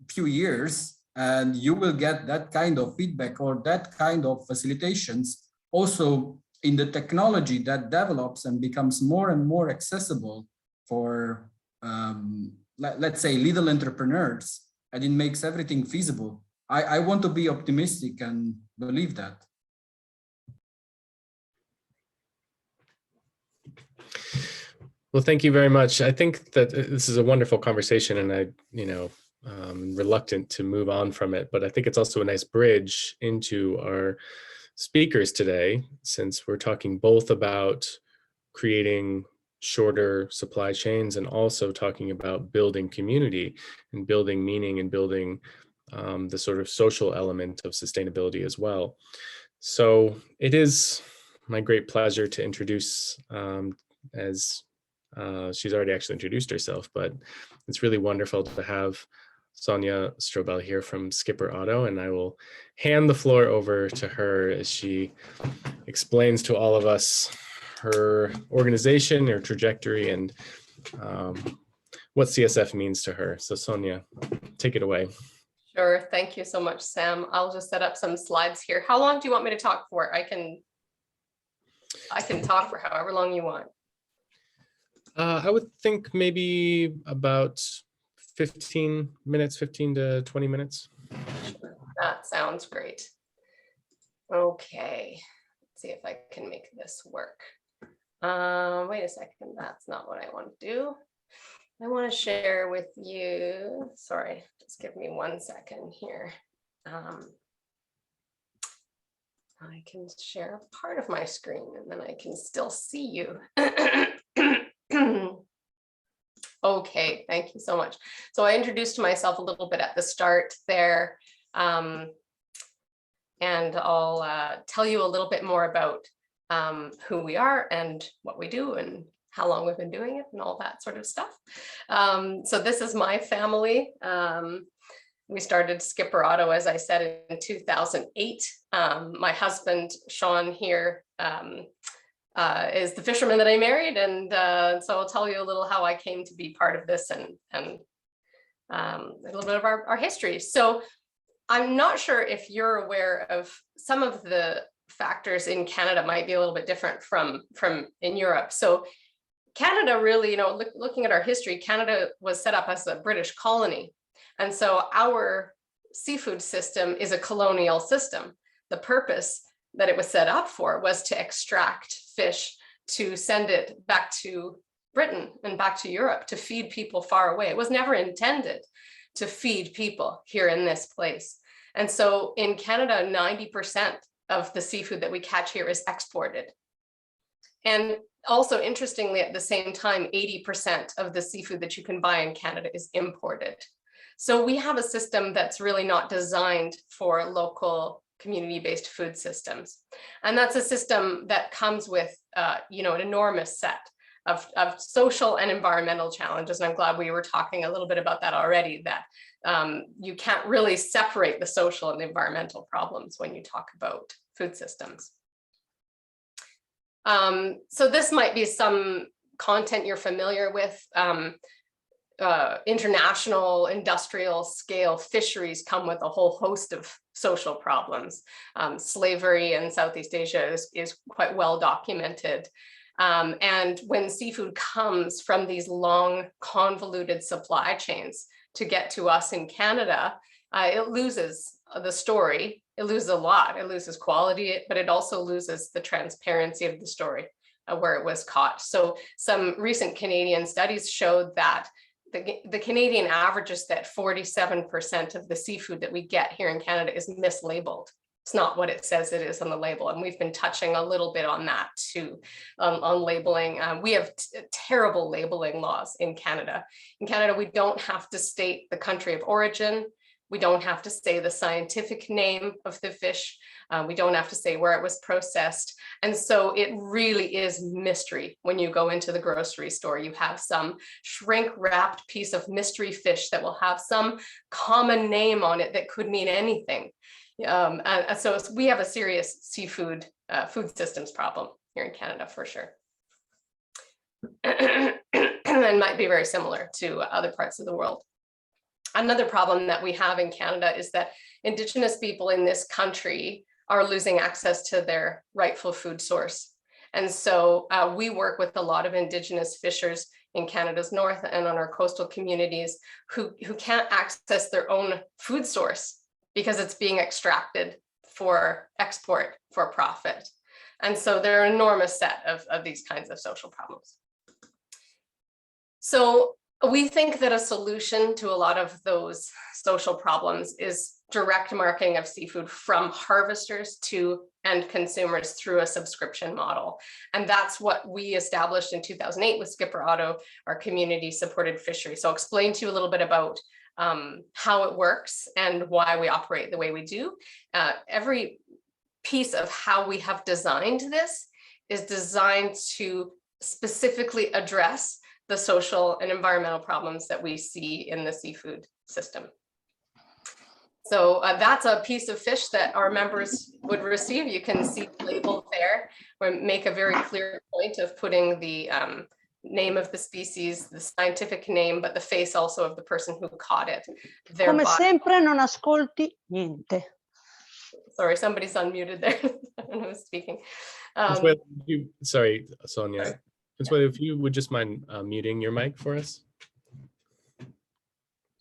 few years and you will get that kind of feedback or that kind of facilitations also in the technology that develops and becomes more and more accessible for, let's say, little entrepreneurs, and it makes everything feasible. I want to be optimistic and believe that. Well, thank you very much. I think that this is a wonderful conversation, and I'm reluctant to move on from it, but I think it's also a nice bridge into our speakers today, since we're talking both about creating shorter supply chains and also talking about building community and building meaning and building the sort of social element of sustainability as well. So it is my great pleasure to introduce, as she's already actually introduced herself, but it's really wonderful to have Sonia Strobel here from Skipper Auto, and I will hand the floor over to her as she explains to all of us her organization, her trajectory, and what CSF means to her. So Sonia, take it away. Sure. Thank you so much, Sam. I'll just set up some slides here. How long do you want me to talk for? I can talk for however long you want. I would think maybe about 15 minutes, 15 to 20 minutes. Sure. That sounds great. Okay. Let's see if I can make this work. Wait a second. That's not what I want to do. I want to share with you. Sorry, just give me 1 second here. I can share a part of my screen and then I can still see you. Okay, thank you so much. So I introduced myself a little bit at the start there, and I'll tell you a little bit more about who we are and what we do and how long we've been doing it and all that sort of stuff. So this is my family. We started Skipper Auto, as I said, in 2008. My husband, Sean, here is the fisherman that I married. And so I'll tell you a little how I came to be part of this and a little bit of our history. So I'm not sure if you're aware of some of the factors in Canada might be a little bit different from in Europe. So Canada really, looking at our history, Canada was set up as a British colony. And so our seafood system is a colonial system. The purpose that it was set up for was to extract fish, to send it back to Britain and back to Europe to feed people far away. It was never intended to feed people here in this place. And so in Canada, 90% of the seafood that we catch here is exported. And also, interestingly, at the same time, 80% of the seafood that you can buy in Canada is imported. So we have a system that's really not designed for local community-based food systems. And that's a system that comes with, you know, an enormous set of social and environmental challenges. And I'm glad we were talking a little bit about that already, that you can't really separate the social and the environmental problems when you talk about food systems. So this might be some content you're familiar with. International industrial scale fisheries come with a whole host of social problems. Slavery in Southeast Asia is quite well documented. And when seafood comes from these long, convoluted supply chains to get to us in Canada, it loses the story. It loses a lot. It loses quality, but it also loses the transparency of the story where it was caught. So some recent Canadian studies showed that the Canadian average is that 47% of the seafood that we get here in Canada is mislabeled. It's not what it says it is on the label. And we've been touching a little bit on that too, on labeling. We have terrible labeling laws in Canada. In Canada, we don't have to state the country of origin. We don't have to say the scientific name of the fish. We don't have to say where it was processed. And so it really is mystery. When you go into the grocery store, you have some shrink wrapped piece of mystery fish that will have some common name on it that could mean anything. So we have a serious seafood food systems problem here in Canada for sure. And might be very similar to other parts of the world. Another problem that we have in Canada is that Indigenous people in this country are losing access to their rightful food source. And so we work with a lot of Indigenous fishers in Canada's north and on our coastal communities who can't access their own food source because it's being extracted for export for profit. And so there are an enormous set of these kinds of social problems. So we think that a solution to a lot of those social problems is direct marketing of seafood from harvesters to end consumers through a subscription model. And that's what we established in 2008 with Skipper Otto, our community supported fishery. So I'll explain to you a little bit about how it works and why we operate the way we do. Every piece of how we have designed this is designed to specifically address the social and environmental problems that we see in the seafood system. So that's a piece of fish that our members would receive. You can see the label there. We make a very clear point of putting the name of the species, the scientific name, but the face also of the person who caught it. Come sempre non ascolti niente. Sorry, somebody's unmuted there. I don't know who's speaking. Sorry, Sonia. Consuelo, if you would just mind muting your mic for us.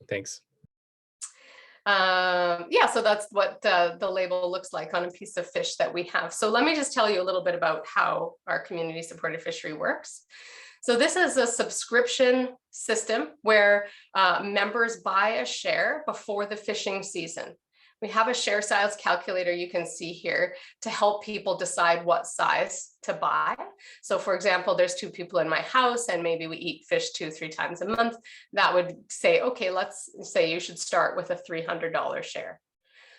Thanks. Yeah, so that's what the label looks like on a piece of fish that we have. So let me just tell you a little bit about how our community supported fishery works. So this is a subscription system where members buy a share before the fishing season. We have a share size calculator you can see here to help people decide what size to buy. So for example, there's 2 people in my house and maybe we eat fish 2-3 times a month. That would say, okay, let's say you should start with a $300 share.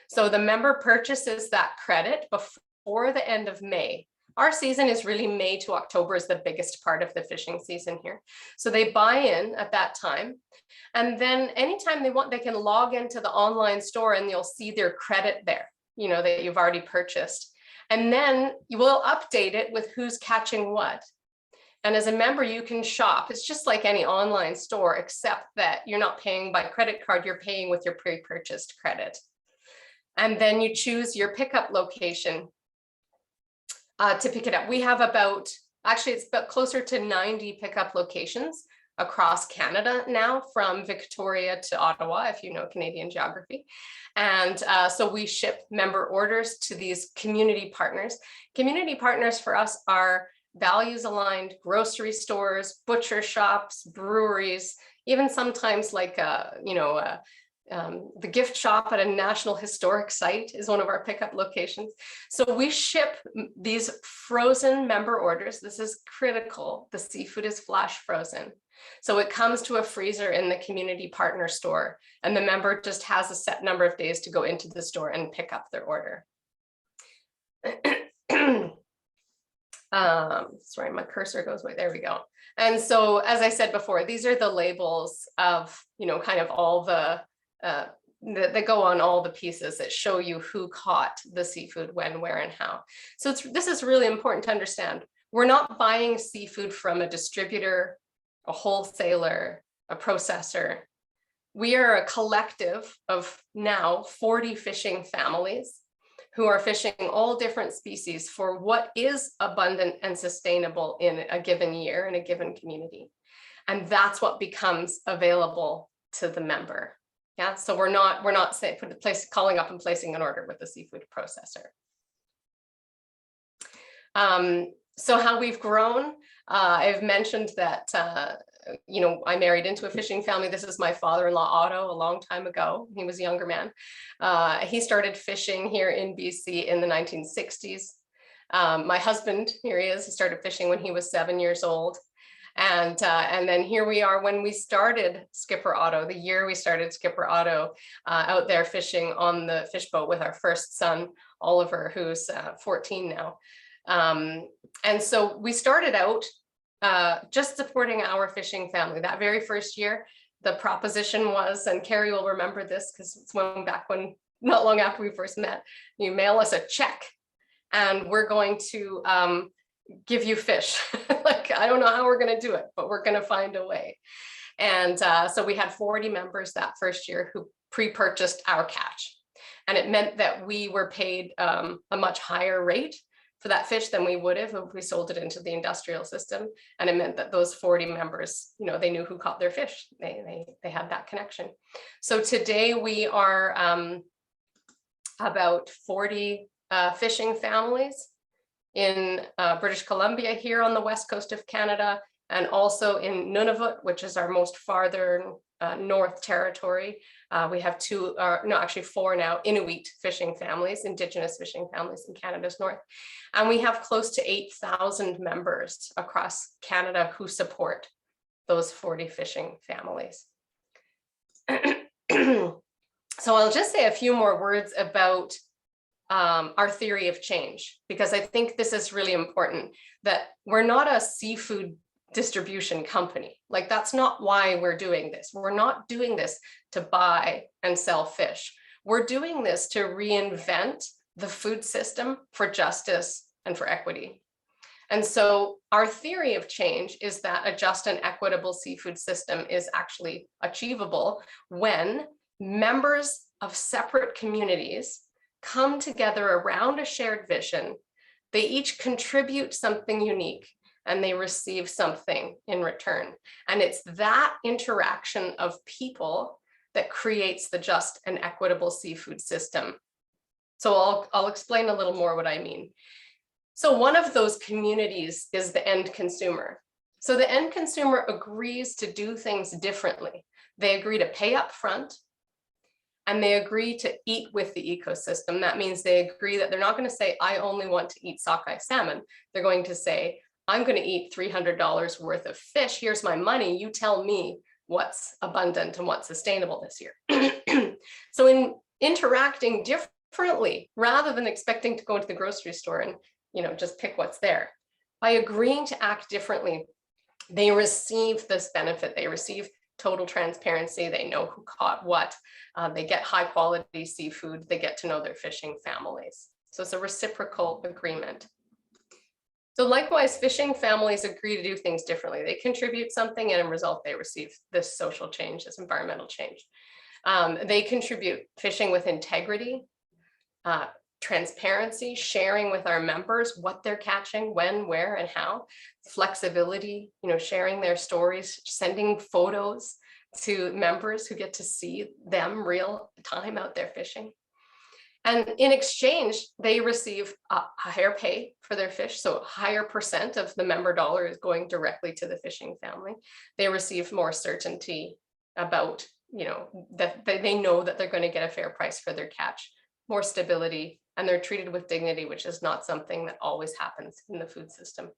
So the member purchases that credit before the end of May. Our season is really May to October is the biggest part of the fishing season here. So they buy in at that time. And then anytime they want, they can log into the online store and you'll see their credit there, you know, that you've already purchased. And then you will update it with who's catching what. And as a member, you can shop. It's just like any online store, except that you're not paying by credit card, you're paying with your pre-purchased credit. And then you choose your pickup location to pick it up. We have about, actually it's about closer to 90 pickup locations across Canada now, from Victoria to Ottawa, if you know Canadian geography. And so we ship member orders to these community partners. Community partners for us are values aligned grocery stores, butcher shops, breweries, even sometimes like the gift shop at a national historic site is one of our pickup locations. So we ship these frozen member orders. This is critical. The seafood is flash frozen. So it comes to a freezer in the community partner store, and the member just has a set number of days to go into the store and pick up their order. Sorry, my cursor goes away. There we go. And so, as I said before, these are the labels of, kind of all the that go on all the pieces that show you who caught the seafood, when, where, and how. So this is really important to understand. We're not buying seafood from a distributor, a wholesaler, a processor. We are a collective of now 40 fishing families who are fishing all different species for what is abundant and sustainable in a given year in a given community. And that's what becomes available to the member. Yeah, so we're not calling up and placing an order with the seafood processor. So how we've grown, I've mentioned that I married into a fishing family. This is my father-in-law, Otto, a long time ago. He was a younger man. He started fishing here in BC in the 1960s. My husband, here he is, he started fishing when he was 7 years old. And then here we are when we started Skipper Otto, the year we started Skipper Otto, out there fishing on the fish boat with our first son, Oliver, who's 14 now. And so we started out just supporting our fishing family. That very first year, the proposition was, and Carrie will remember this because it's not long after we first met, you mail us a check and we're going to give you fish. Like, I don't know how we're going to do it, but we're going to find a way. And so we had 40 members that first year who pre-purchased our catch. And it meant that we were paid a much higher rate for that fish than we would have if we sold it into the industrial system. And it meant that those 40 members, they knew who caught their fish. They had that connection. So today we are about 40 fishing families in British Columbia, here on the west coast of Canada, and also in Nunavut, which is our most farther north territory. We have four now Inuit fishing families, Indigenous fishing families in Canada's north. And we have close to 8,000 members across Canada who support those 40 fishing families. So I'll just say a few more words about our theory of change, because I think this is really important, that we're not a seafood distribution company. Like, that's not why we're doing this. We're not doing this to buy and sell fish. We're doing this to reinvent the food system for justice and for equity. And so our theory of change is that a just and equitable seafood system is actually achievable when members of separate communities come together around a shared vision. They each contribute something unique and they receive something in return. And it's that interaction of people that creates the just and equitable seafood system. So I'll explain a little more what I mean. So one of those communities is the end consumer. So the end consumer agrees to do things differently. They agree to pay up front, and they agree to eat with the ecosystem. That means they agree that they're not going to say, I only want to eat sockeye salmon. They're going to say, I'm going to eat $300 worth of fish. Here's my money. You tell me what's abundant and what's sustainable this year. So in interacting differently, rather than expecting to go into the grocery store and just pick what's there, by agreeing to act differently, they receive this benefit. They receive total transparency. They know who caught what. They get high quality seafood. They get to know their fishing families. So it's a reciprocal agreement. So likewise, fishing families agree to do things differently. They contribute something, and in result, they receive this social change, this environmental change. They contribute fishing with integrity. transparency, sharing with our members what they're catching, when, where, and how, flexibility, sharing their stories, sending photos to members who get to see them real time out there fishing. And in exchange, they receive a higher pay for their fish. So a higher percent of the member dollar is going directly to the fishing family. They receive more certainty about, that they know that they're going to get a fair price for their catch, more stability, and they're treated with dignity, which is not something that always happens in the food system.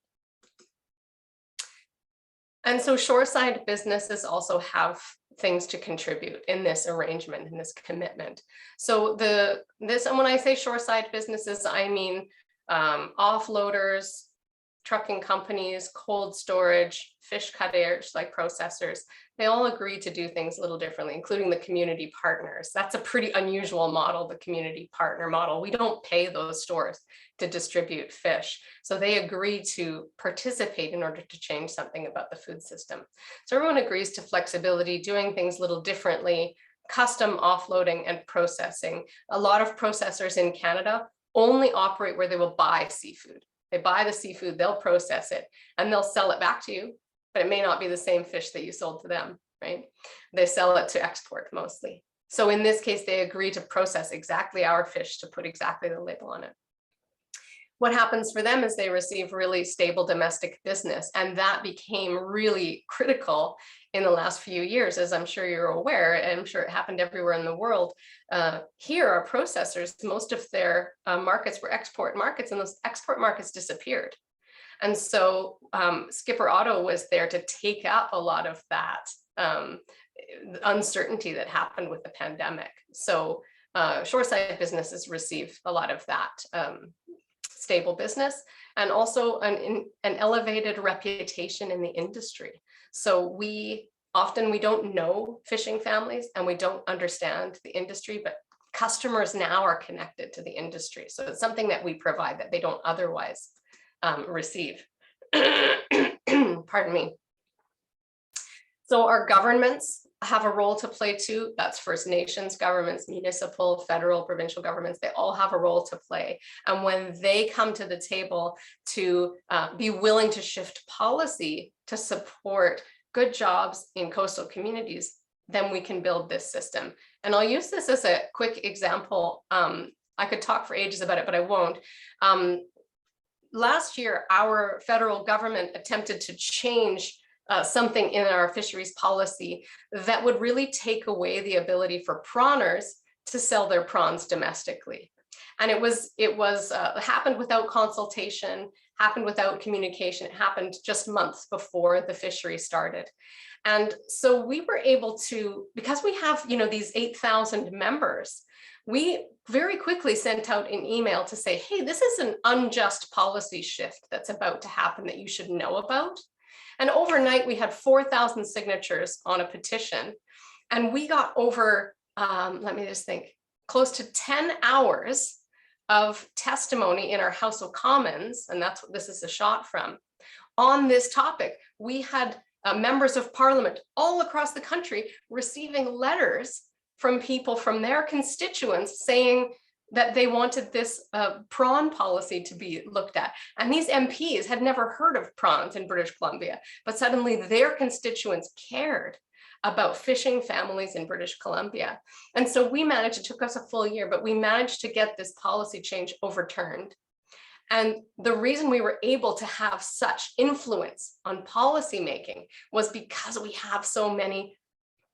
And so shoreside businesses also have things to contribute in this arrangement, in this commitment. So and when I say shoreside businesses, I mean offloaders, trucking companies, cold storage, fish cutters like processors. They all agree to do things a little differently, including the community partners. That's a pretty unusual model, the community partner model. We don't pay those stores to distribute fish. So they agree to participate in order to change something about the food system. So everyone agrees to flexibility, doing things a little differently, custom offloading and processing. A lot of processors in Canada only operate where they will buy seafood. They buy the seafood, they'll process it, and they'll sell it back to you, but it may not be the same fish that you sold to them, right? They sell it to export mostly. So in this case, they agree to process exactly our fish to put exactly the label on it. What happens for them is they receive really stable domestic business, and that became really critical in the last few years, as I'm sure you're aware, and I'm sure it happened everywhere in the world. Here, our processors, most of their markets were export markets, and those export markets disappeared. And so Skipper Otto was there to take up a lot of that uncertainty that happened with the pandemic. So shoreside businesses receive a lot of that stable business, and also an elevated reputation in the industry. So we don't know fishing families and we don't understand the industry, but customers now are connected to the industry. So it's something that we provide that they don't otherwise receive. Pardon me. So our governments have a role to play too. That's First Nations governments, municipal, federal, provincial governments. They all have a role to play. And when they come to the table to be willing to shift policy to support good jobs in coastal communities, then we can build this system. And I'll use this as a quick example. I could talk for ages about it, but I won't. Last year, our federal government attempted to change something in our fisheries policy that would really take away the ability for prawners to sell their prawns domestically. And it happened without consultation, happened without communication. It happened just months before the fishery started. And so we were able to, because we have, these 8,000 members, we very quickly sent out an email to say, hey, this is an unjust policy shift that's about to happen that you should know about. And overnight, we had 4,000 signatures on a petition. And we got over, let me just think, close to 10 hours of testimony in our House of Commons, and that's what this is a shot from, on this topic. We had members of parliament all across the country receiving letters from people from their constituents saying that they wanted this prawn policy to be looked at. And these MPs had never heard of prawns in British Columbia, but suddenly their constituents cared about fishing families in British Columbia. And so we managed, it took us a full year, but we managed to get this policy change overturned. And the reason we were able to have such influence on policymaking was because we have so many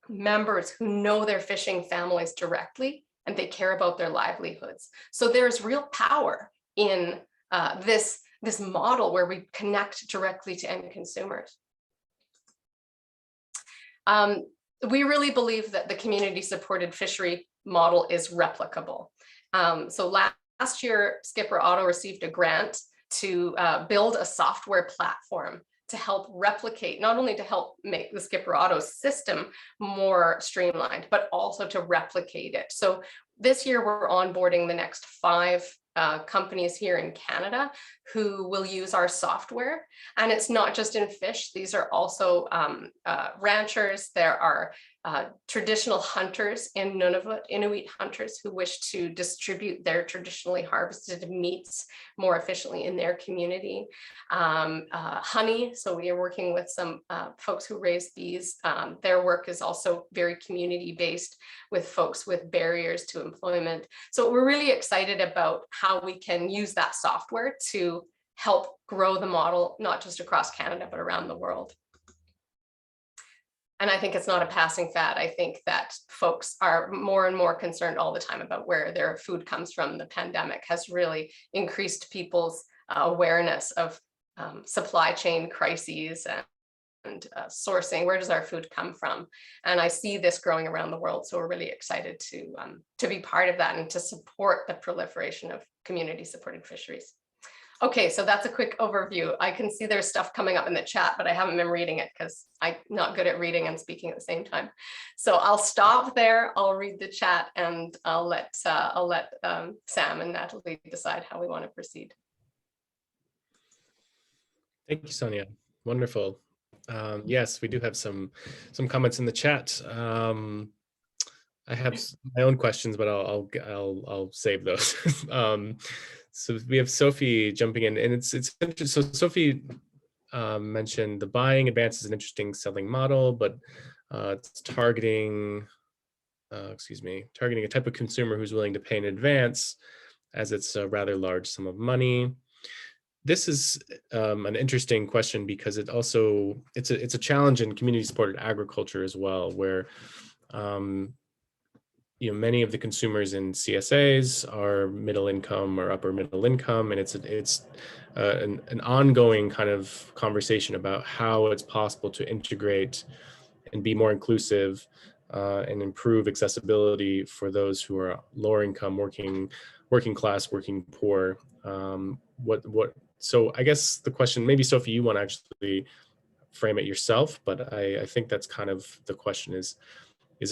members who know their fishing families directly and they care about their livelihoods. So there's real power in this model where we connect directly to end consumers. We really believe that the community-supported fishery model is replicable. So last year, Skipper Otto received a grant to build a software platform to help replicate, not only to help make the Skipper Otto system more streamlined, but also to replicate it. So this year we're onboarding the next 5 companies here in Canada who will use our software. And it's not just in fish, these are also ranchers, there are traditional hunters in Nunavut, Inuit hunters who wish to distribute their traditionally harvested meats more efficiently in their community. Honey, so we are working with some folks who raise bees. Their work is also very community-based with folks with barriers to employment. So we're really excited about how we can use that software to help grow the model, not just across Canada, but around the world. And I think it's not a passing fad. I think that folks are more and more concerned all the time about where their food comes from. The pandemic has really increased people's awareness of supply chain crises and sourcing. Where does our food come from? And I see this growing around the world. So we're really excited to be part of that and to support the proliferation of community-supported fisheries. Okay, so that's a quick overview. I can see there's stuff coming up in the chat, but I haven't been reading it because I'm not good at reading and speaking at the same time. So I'll stop there. I'll read the chat and I'll let Sam and Natalie decide how we want to proceed. Thank you, Sonia. Wonderful. Yes, we do have some comments in the chat. I have my own questions, but I'll save those. So we have Sophie jumping in, and it's interesting. So Sophie mentioned the buying advance is an interesting selling model, but it's targeting a type of consumer who's willing to pay in advance, as it's a rather large sum of money. This is an interesting question because it's a challenge in community-supported agriculture as well, where many of the consumers in CSAs are middle income or upper middle income, and it's an ongoing kind of conversation about how it's possible to integrate and be more inclusive and improve accessibility for those who are lower income, working class, working poor. So I guess the question, maybe Sophie, you want to actually frame it yourself, but I think that's kind of the question is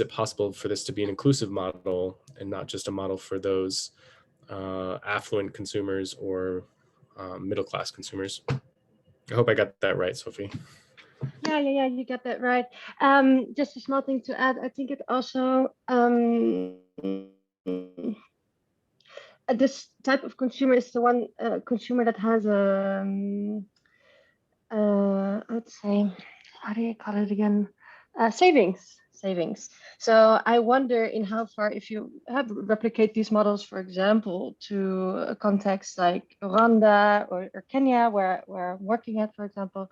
it possible for this to be an inclusive model and not just a model for those affluent consumers or middle-class consumers? I hope I got that right, Sophie. Yeah, you got that right. Just a small thing to add. I think it also this type of consumer is the one consumer that has I'd say, how do you call it again? Savings. So I wonder in how far, if you replicate these models, for example, to a context like Rwanda or Kenya, where I'm working at, for example,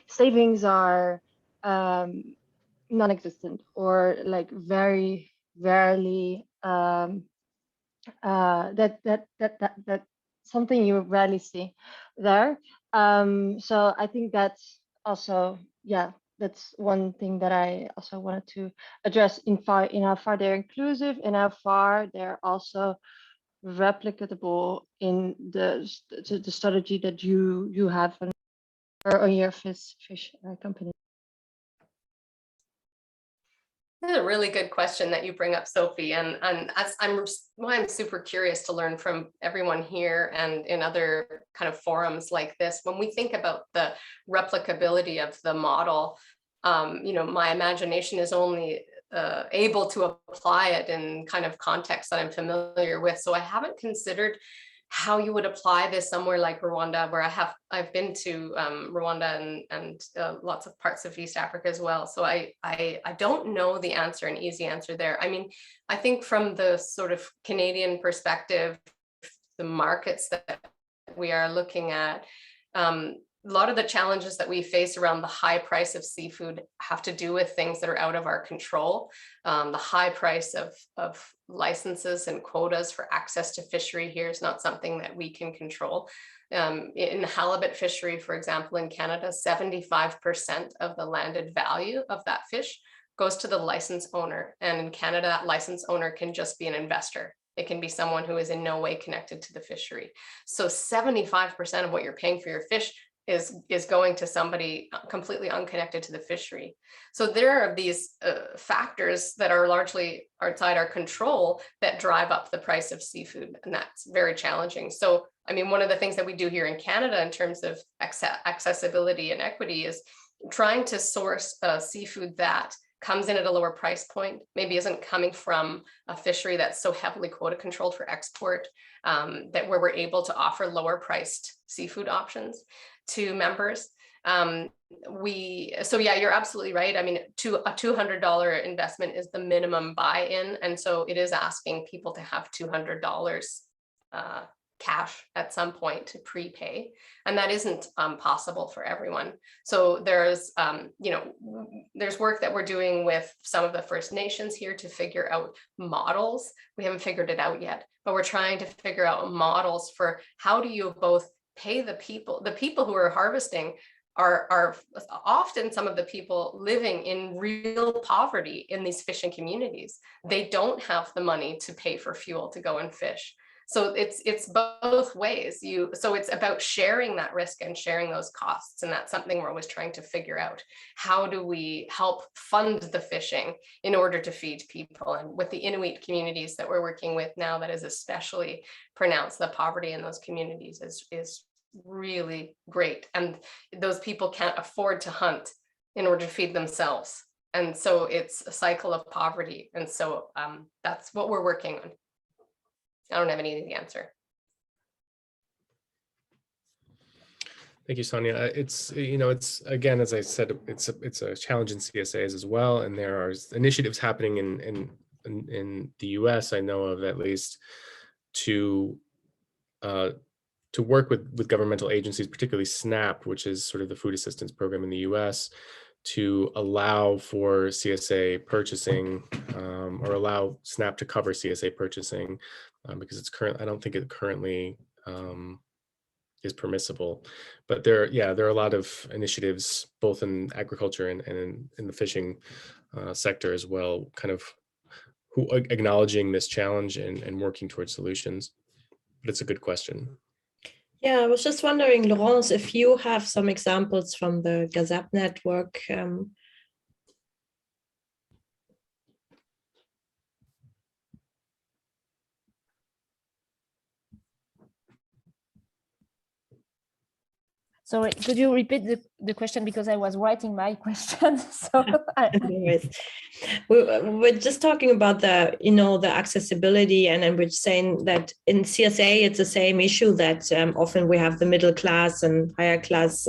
savings are non-existent or like very rarely that something you rarely see there. So I think that's also, that's one thing that I also wanted to address in how far they're inclusive and how far they're also replicable in the strategy that you have on your fish company. That's a really good question that you bring up, Sophie, and I'm super curious to learn from everyone here and in other kind of forums like this. When we think about the replicability of the model, my imagination is only able to apply it in kind of contexts that I'm familiar with. So I haven't considered how you would apply this somewhere like Rwanda, where I've been to Rwanda and lots of parts of East Africa as well. So I don't know the answer, an easy answer there. I mean, I think from the sort of Canadian perspective, the markets that we are looking at, a lot of the challenges that we face around the high price of seafood have to do with things that are out of our control. The high price of licenses and quotas for access to fishery here is not something that we can control. In the halibut fishery, for example, in Canada, 75% of the landed value of that fish goes to the license owner. And in Canada, that license owner can just be an investor. It can be someone who is in no way connected to the fishery. So 75% of what you're paying for your fish is going to somebody completely unconnected to the fishery. So there are these factors that are largely outside our control that drive up the price of seafood, and that's very challenging. So, I mean, one of the things that we do here in Canada in terms of accessibility and equity is trying to source seafood that comes in at a lower price point, maybe isn't coming from a fishery that's so heavily quota controlled for export, that where we're able to offer lower priced seafood options to members. So yeah, you're absolutely right. I mean, a $200 investment is the minimum buy-in. And so it is asking people to have $200 cash at some point to prepay. And that isn't possible for everyone. So there's, there's work that we're doing with some of the First Nations here to figure out models. We haven't figured it out yet, but we're trying to figure out models for how do you both pay the people who are harvesting are often some of the people living in real poverty in these fishing communities. They don't have the money to pay for fuel to go and fish. So it's both ways. So it's about sharing that risk and sharing those costs. And that's something we're always trying to figure out. How do we help fund the fishing in order to feed people? And with the Inuit communities that we're working with now, that is especially pronounced. The poverty in those communities is really great. And those people can't afford to hunt in order to feed themselves. And so it's a cycle of poverty. And so that's what we're working on. I don't have any easy answer. Thank you, Sonia. It's, it's, again, as I said, it's a challenge in CSAs as well. And there are initiatives happening in the US, I know of at least, to work with governmental agencies, particularly SNAP, which is sort of the food assistance program in the US, to allow for CSA purchasing, or allow SNAP to cover CSA purchasing, because I don't think it currently is permissible. But there are a lot of initiatives, both in agriculture and in the fishing sector as well, kind of who acknowledging this challenge and working towards solutions. But it's a good question. Yeah, I was just wondering, Laurence, if you have some examples from the GAZAP network. Sorry, could you repeat the question, because I was writing my question. So Anyways, we're just talking about the accessibility, and we're saying that in CSA it's the same issue, that often we have the middle class and higher class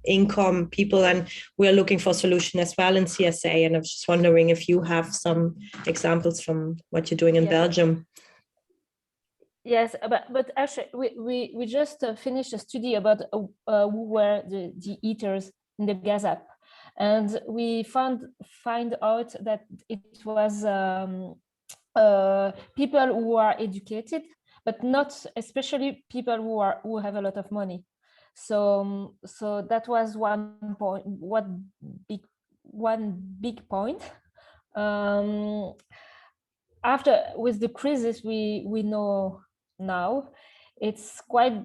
income people, and we're looking for a solution as well in CSA. And I was just wondering if you have some examples from what you're doing in Belgium. Yes, but actually, we just finished a study about who were the eaters in the GAZAP, and we find out that it was people who are educated, but not especially people who have a lot of money. So that was one point. One big point. After, with the crisis, we know now it's quite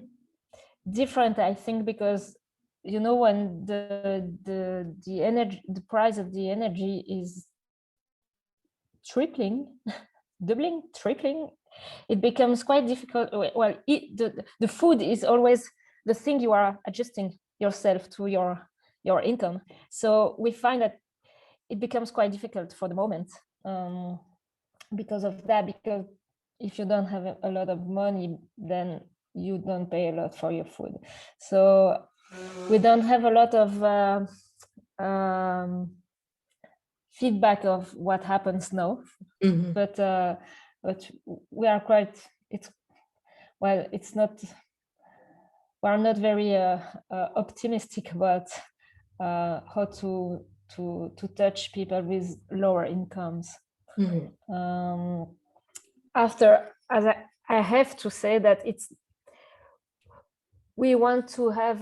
different, I think, because when the energy, the price of the energy is tripling, doubling, tripling, it becomes quite difficult. Well, the food is always the thing you are adjusting yourself to your income. So we find that it becomes quite difficult for the moment, because of that, because if you don't have a lot of money, then you don't pay a lot for your food. So we don't have a lot of feedback of what happens now, but we are quite, we're not very optimistic about how to touch people with lower incomes. After, as I have to say that we want to have,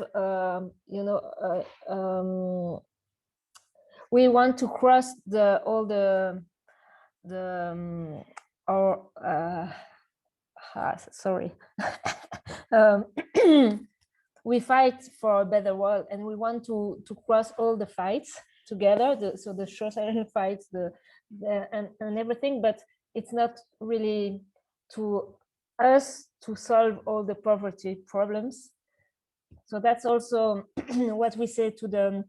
we want to cross sorry. We fight for a better world, and we want to cross all the fights together, so the social fights, and everything, but it's not really to us to solve all the poverty problems. So that's also what we say to the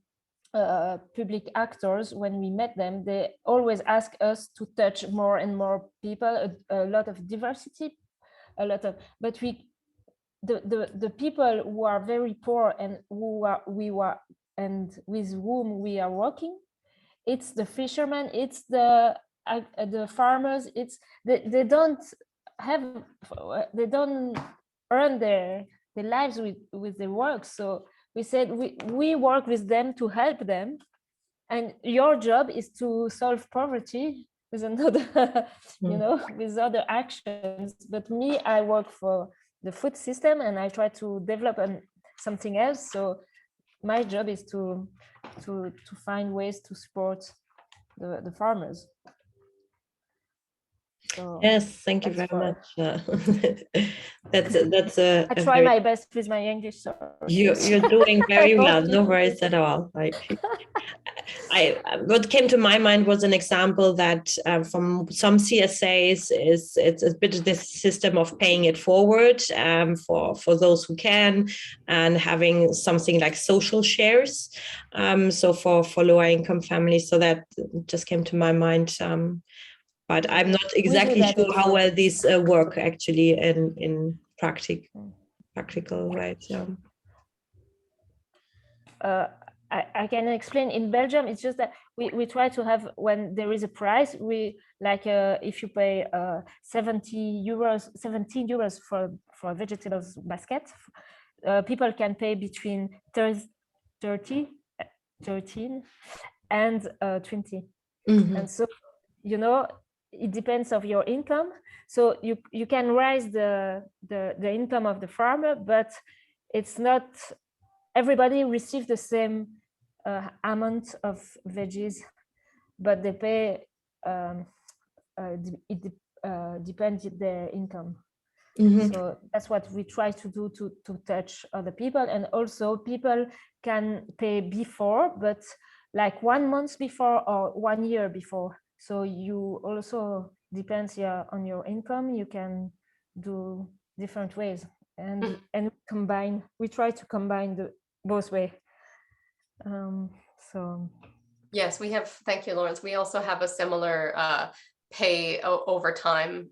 public actors, when we met them, they always ask us to touch more and more people, a lot of diversity, but the people who are very poor and with whom we are working, it's the fishermen, it's the farmers, they don't earn their lives with their work. So we said we work with them to help them, and your job is to solve poverty with another with other actions. But me, I work for the food system and I try to develop something else. So my job is to find ways to support the farmers. So yes, thank you very much. That's I try my best with my English. You're doing very well. No worries at all. What came to my mind was an example that from some CSAs it's a bit of this system of paying it forward for those who can, and having something like social shares. So for lower income families. So that just came to my mind. But I'm not exactly sure how well these work actually in practical ways. I can explain. In Belgium, it's just that we try to have, when there is a price, we like if you pay 17 euros for a vegetables basket, people can pay between 13 and 20. And so, it depends of your income. So you can raise the income of the farmer, but it's not everybody receives the same amount of veggies, but they pay it depends their income. So that's what we try to do to touch other people. And also people can pay before, but like 1 month before or 1 year before. So you also depends on your income. You can do different ways, and combine. We try to combine both way. So yes, we have. Thank you, Lawrence. We also have a similar pay over time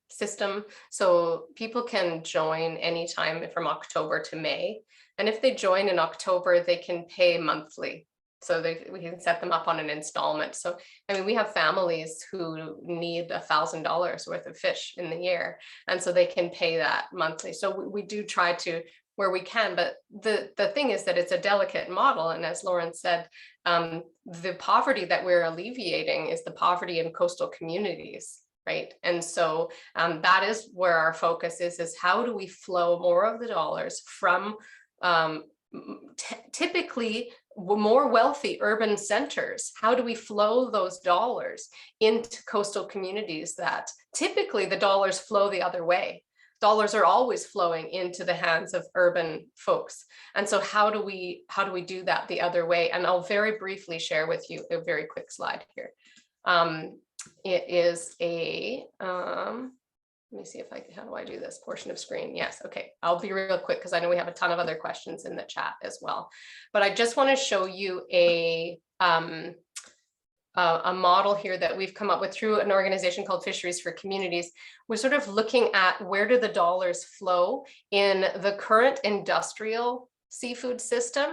system. So people can join anytime from October to May. And if they join in October, they can pay monthly. So we can set them up on an installment. So, I mean, we have families who need $1,000 worth of fish in the year. And so they can pay that monthly. So we do try to, where we can, but the thing is that it's a delicate model. And as Lawrence said, the poverty that we're alleviating is the poverty in coastal communities, right? And so that is where our focus is how do we flow more of the dollars from typically more wealthy urban centers? How do we flow those dollars into coastal communities that typically the dollars flow the other way? Dollars are always flowing into the hands of urban folks. And so how do we do that the other way? And I'll very briefly share with you a very quick slide here. It is a, let me see if how do I do this portion of screen? Yes, okay. I'll be real quick because I know we have a ton of other questions in the chat as well. But I just want to show you a model here that we've come up with through an organization called Fisheries for Communities. We're sort of looking at where do the dollars flow in the current industrial seafood system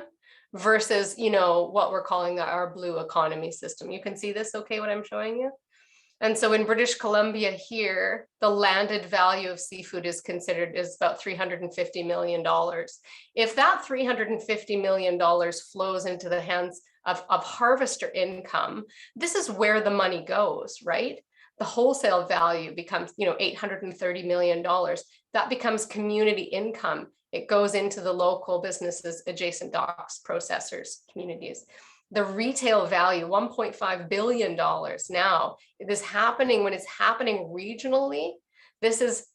versus, what we're calling our blue economy system. You can see this okay, what I'm showing you? And so in British Columbia here, the landed value of seafood is about $350 million. If that $350 million flows into the hands of harvester income, this is where the money goes, right? The wholesale value becomes, $830 million. That becomes community income. It goes into the local businesses, adjacent docks, processors, communities. The retail value, $1.5 billion now. This happening when it's happening regionally. This is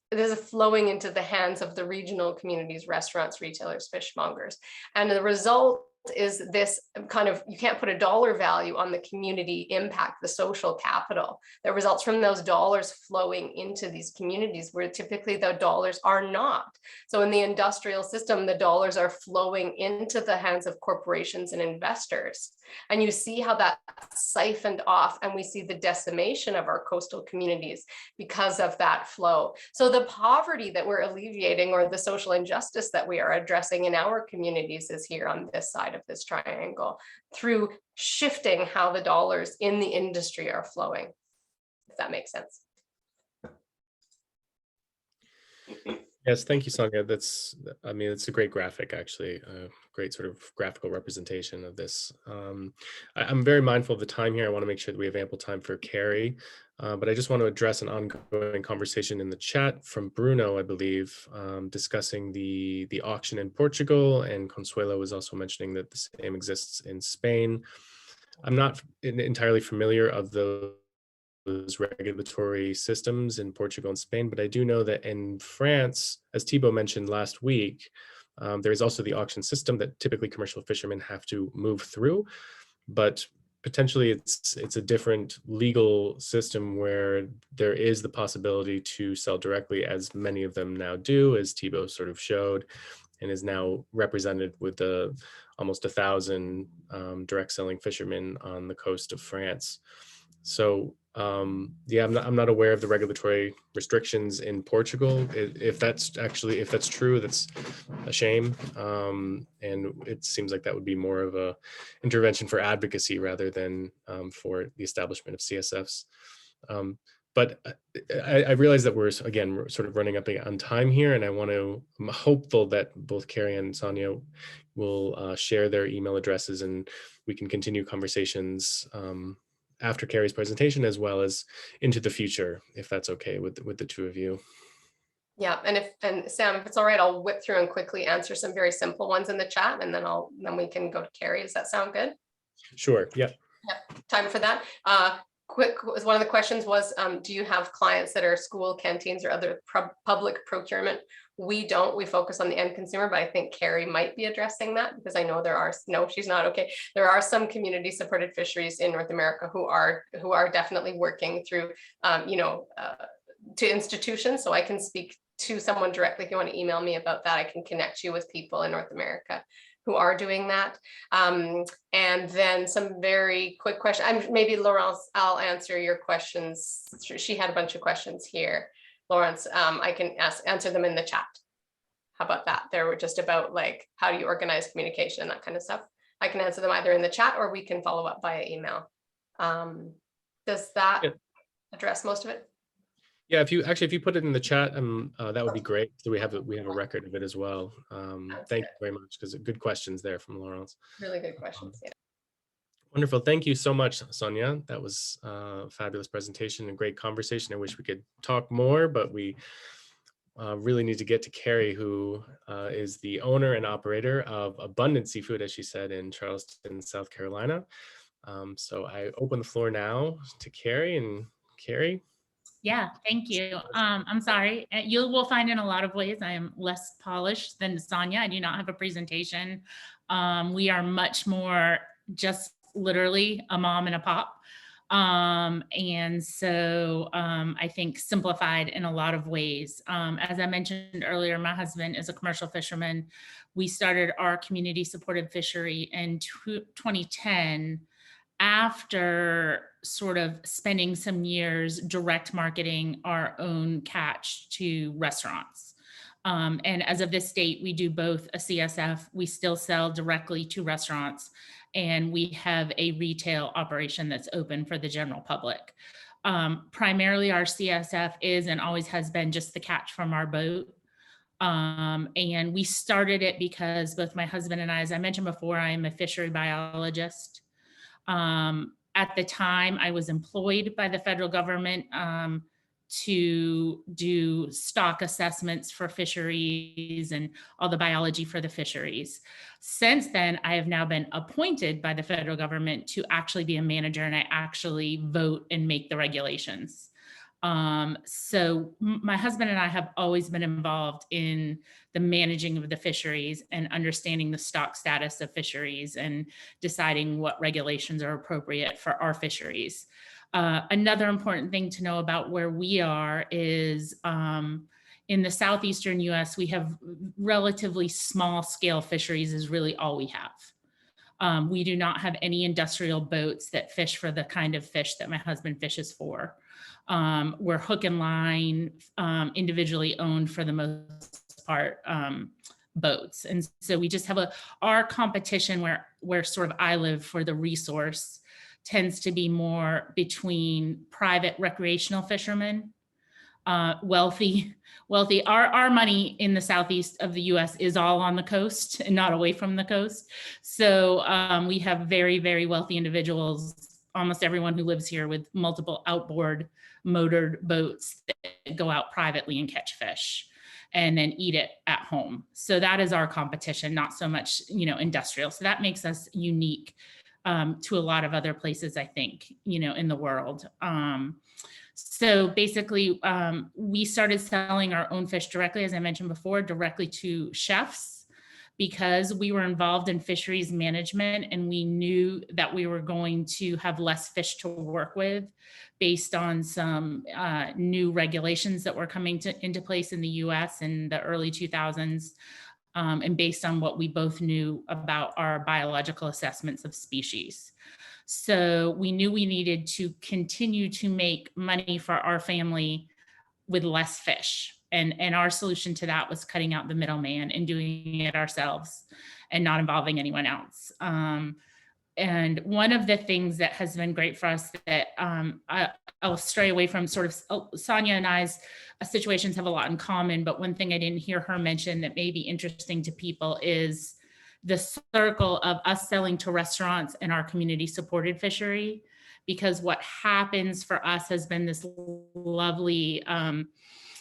flowing into the hands of the regional communities, restaurants, retailers, fishmongers. And the result is this kind of, you can't put a dollar value on the community impact, the social capital that results from those dollars flowing into these communities where typically the dollars are not. So in the industrial system, the dollars are flowing into the hands of corporations and investors. And you see how that siphoned off, and we see the decimation of our coastal communities because of that flow. So the poverty that we're alleviating, or the social injustice that we are addressing in our communities, is here on this side of this triangle through shifting how the dollars in the industry are flowing, if that makes sense. Yes, thank you, Sonia. I mean, it's a great graphic, actually, a great sort of graphical representation of this. I'm very mindful of the time here. I want to make sure that we have ample time for Carrie, but I just want to address an ongoing conversation in the chat from Bruno, I believe, discussing the auction in Portugal, and Consuelo was also mentioning that the same exists in Spain. I'm not entirely familiar of those regulatory systems in Portugal and Spain, but I do know that in France, as Thibaut mentioned last week, there is also the auction system that typically commercial fishermen have to move through, but potentially it's a different legal system where there is the possibility to sell directly, as many of them now do, as Thibaut sort of showed, and is now represented with almost 1,000 direct selling fishermen on the coast of France. So yeah, I'm not aware of the regulatory restrictions in Portugal. If that's true, that's a shame. And it seems like that would be more of a intervention for advocacy rather than for the establishment of CSFs. But I realize that we're sort of running up on time here, and I'm hopeful that both Carrie and Sonia will share their email addresses, and we can continue conversations after Carrie's presentation, as well as into the future, if that's okay with the two of you. Yeah, and Sam, if it's all right, I'll whip through and quickly answer some very simple ones in the chat, and then we can go to Carrie. Does that sound good? Sure. Yeah. Yeah. Time for that. One of the questions was, do you have clients that are school canteens or other public procurement? We don't. We focus on the end consumer, but I think Carrie might be addressing that, because I know no, she's not. Okay, there are some community supported fisheries in North America who are definitely working through, to institutions. So I can speak to someone directly. If you want to email me about that, I can connect you with people in North America who are doing that. And then some very quick questions. Maybe Laurence, I'll answer your questions. She had a bunch of questions here. Laurence, I can answer them in the chat. How about that? They were just about like, how do you organize communication, that kind of stuff. I can answer them either in the chat, or we can follow up via email. Does that address most of it? Yeah, if you put it in the chat, that would be great. So we have a record of it as well. Thank you very much, because good questions there from Laurence. Really good questions. Yeah. Wonderful. Thank you so much, Sonia. That was a fabulous presentation and great conversation. I wish we could talk more, but we really need to get to Carrie, who is the owner and operator of Abundant Seafood, as she said, in Charleston, South Carolina. So I open the floor now to Carrie. And Carrie. Yeah, thank you. I'm sorry. You will find in a lot of ways I am less polished than Sonia. I do not have a presentation. We are much more just literally a mom and a pop. And so I think simplified in a lot of ways. As I mentioned earlier, my husband is a commercial fisherman. We started our community supported fishery in 2010 after sort of spending some years direct marketing our own catch to restaurants. And as of this date, we do both a CSF, we still sell directly to restaurants, and we have a retail operation that's open for the general public. Primarily our CSF is and always has been just the catch from our boat. And we started it because both my husband and I, as I mentioned before, I am a fishery biologist. At the time, I was employed by the federal government to do stock assessments for fisheries and all the biology for the fisheries. Since then, I have now been appointed by the federal government to actually be a manager, and I actually vote and make the regulations. So my husband and I have always been involved in the managing of the fisheries and understanding the stock status of fisheries and deciding what regulations are appropriate for our fisheries. Another important thing to know about where we are is in the southeastern US, we have relatively small scale fisheries is really all we have. We do not have any industrial boats that fish for the kind of fish that my husband fishes for. We're hook and line, individually owned for the most part, boats. And so we just have our competition where sort of I live for the resource tends to be more between private recreational fishermen, wealthy. Our money in the southeast of the US is all on the coast and not away from the coast. So we have very, very wealthy individuals, almost everyone who lives here with multiple outboard motored boats that go out privately and catch fish and then eat it at home. So that is our competition, not so much, industrial. So that makes us unique to a lot of other places, I think, in the world. So basically, we started selling our own fish directly, as I mentioned before, directly to chefs, because we were involved in fisheries management and we knew that we were going to have less fish to work with based on some new regulations that were coming into place in the US in the early 2000s, and based on what we both knew about our biological assessments of species. So we knew we needed to continue to make money for our family with less fish. And our solution to that was cutting out the middleman and doing it ourselves and not involving anyone else. And one of the things that has been great for us that I'll stray away from sort of Sonia and I's situations have a lot in common, but one thing I didn't hear her mention that may be interesting to people is the circle of us selling to restaurants and our community supported fishery, because what happens for us has been this lovely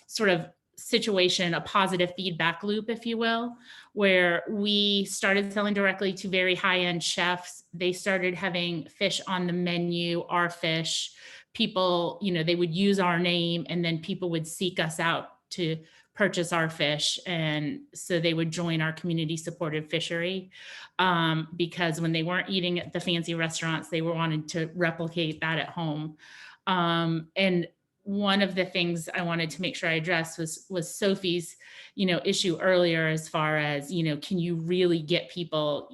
sort of situation, a positive feedback loop, if you will, where we started selling directly to very high-end chefs. They started having fish on the menu, our fish. People, they would use our name and then people would seek us out to purchase our fish. And so they would join our community supported fishery because when they weren't eating at the fancy restaurants, they were wanting to replicate that at home. And one of the things I wanted to make sure I addressed was Sophie's, issue earlier as far as, can you really get people,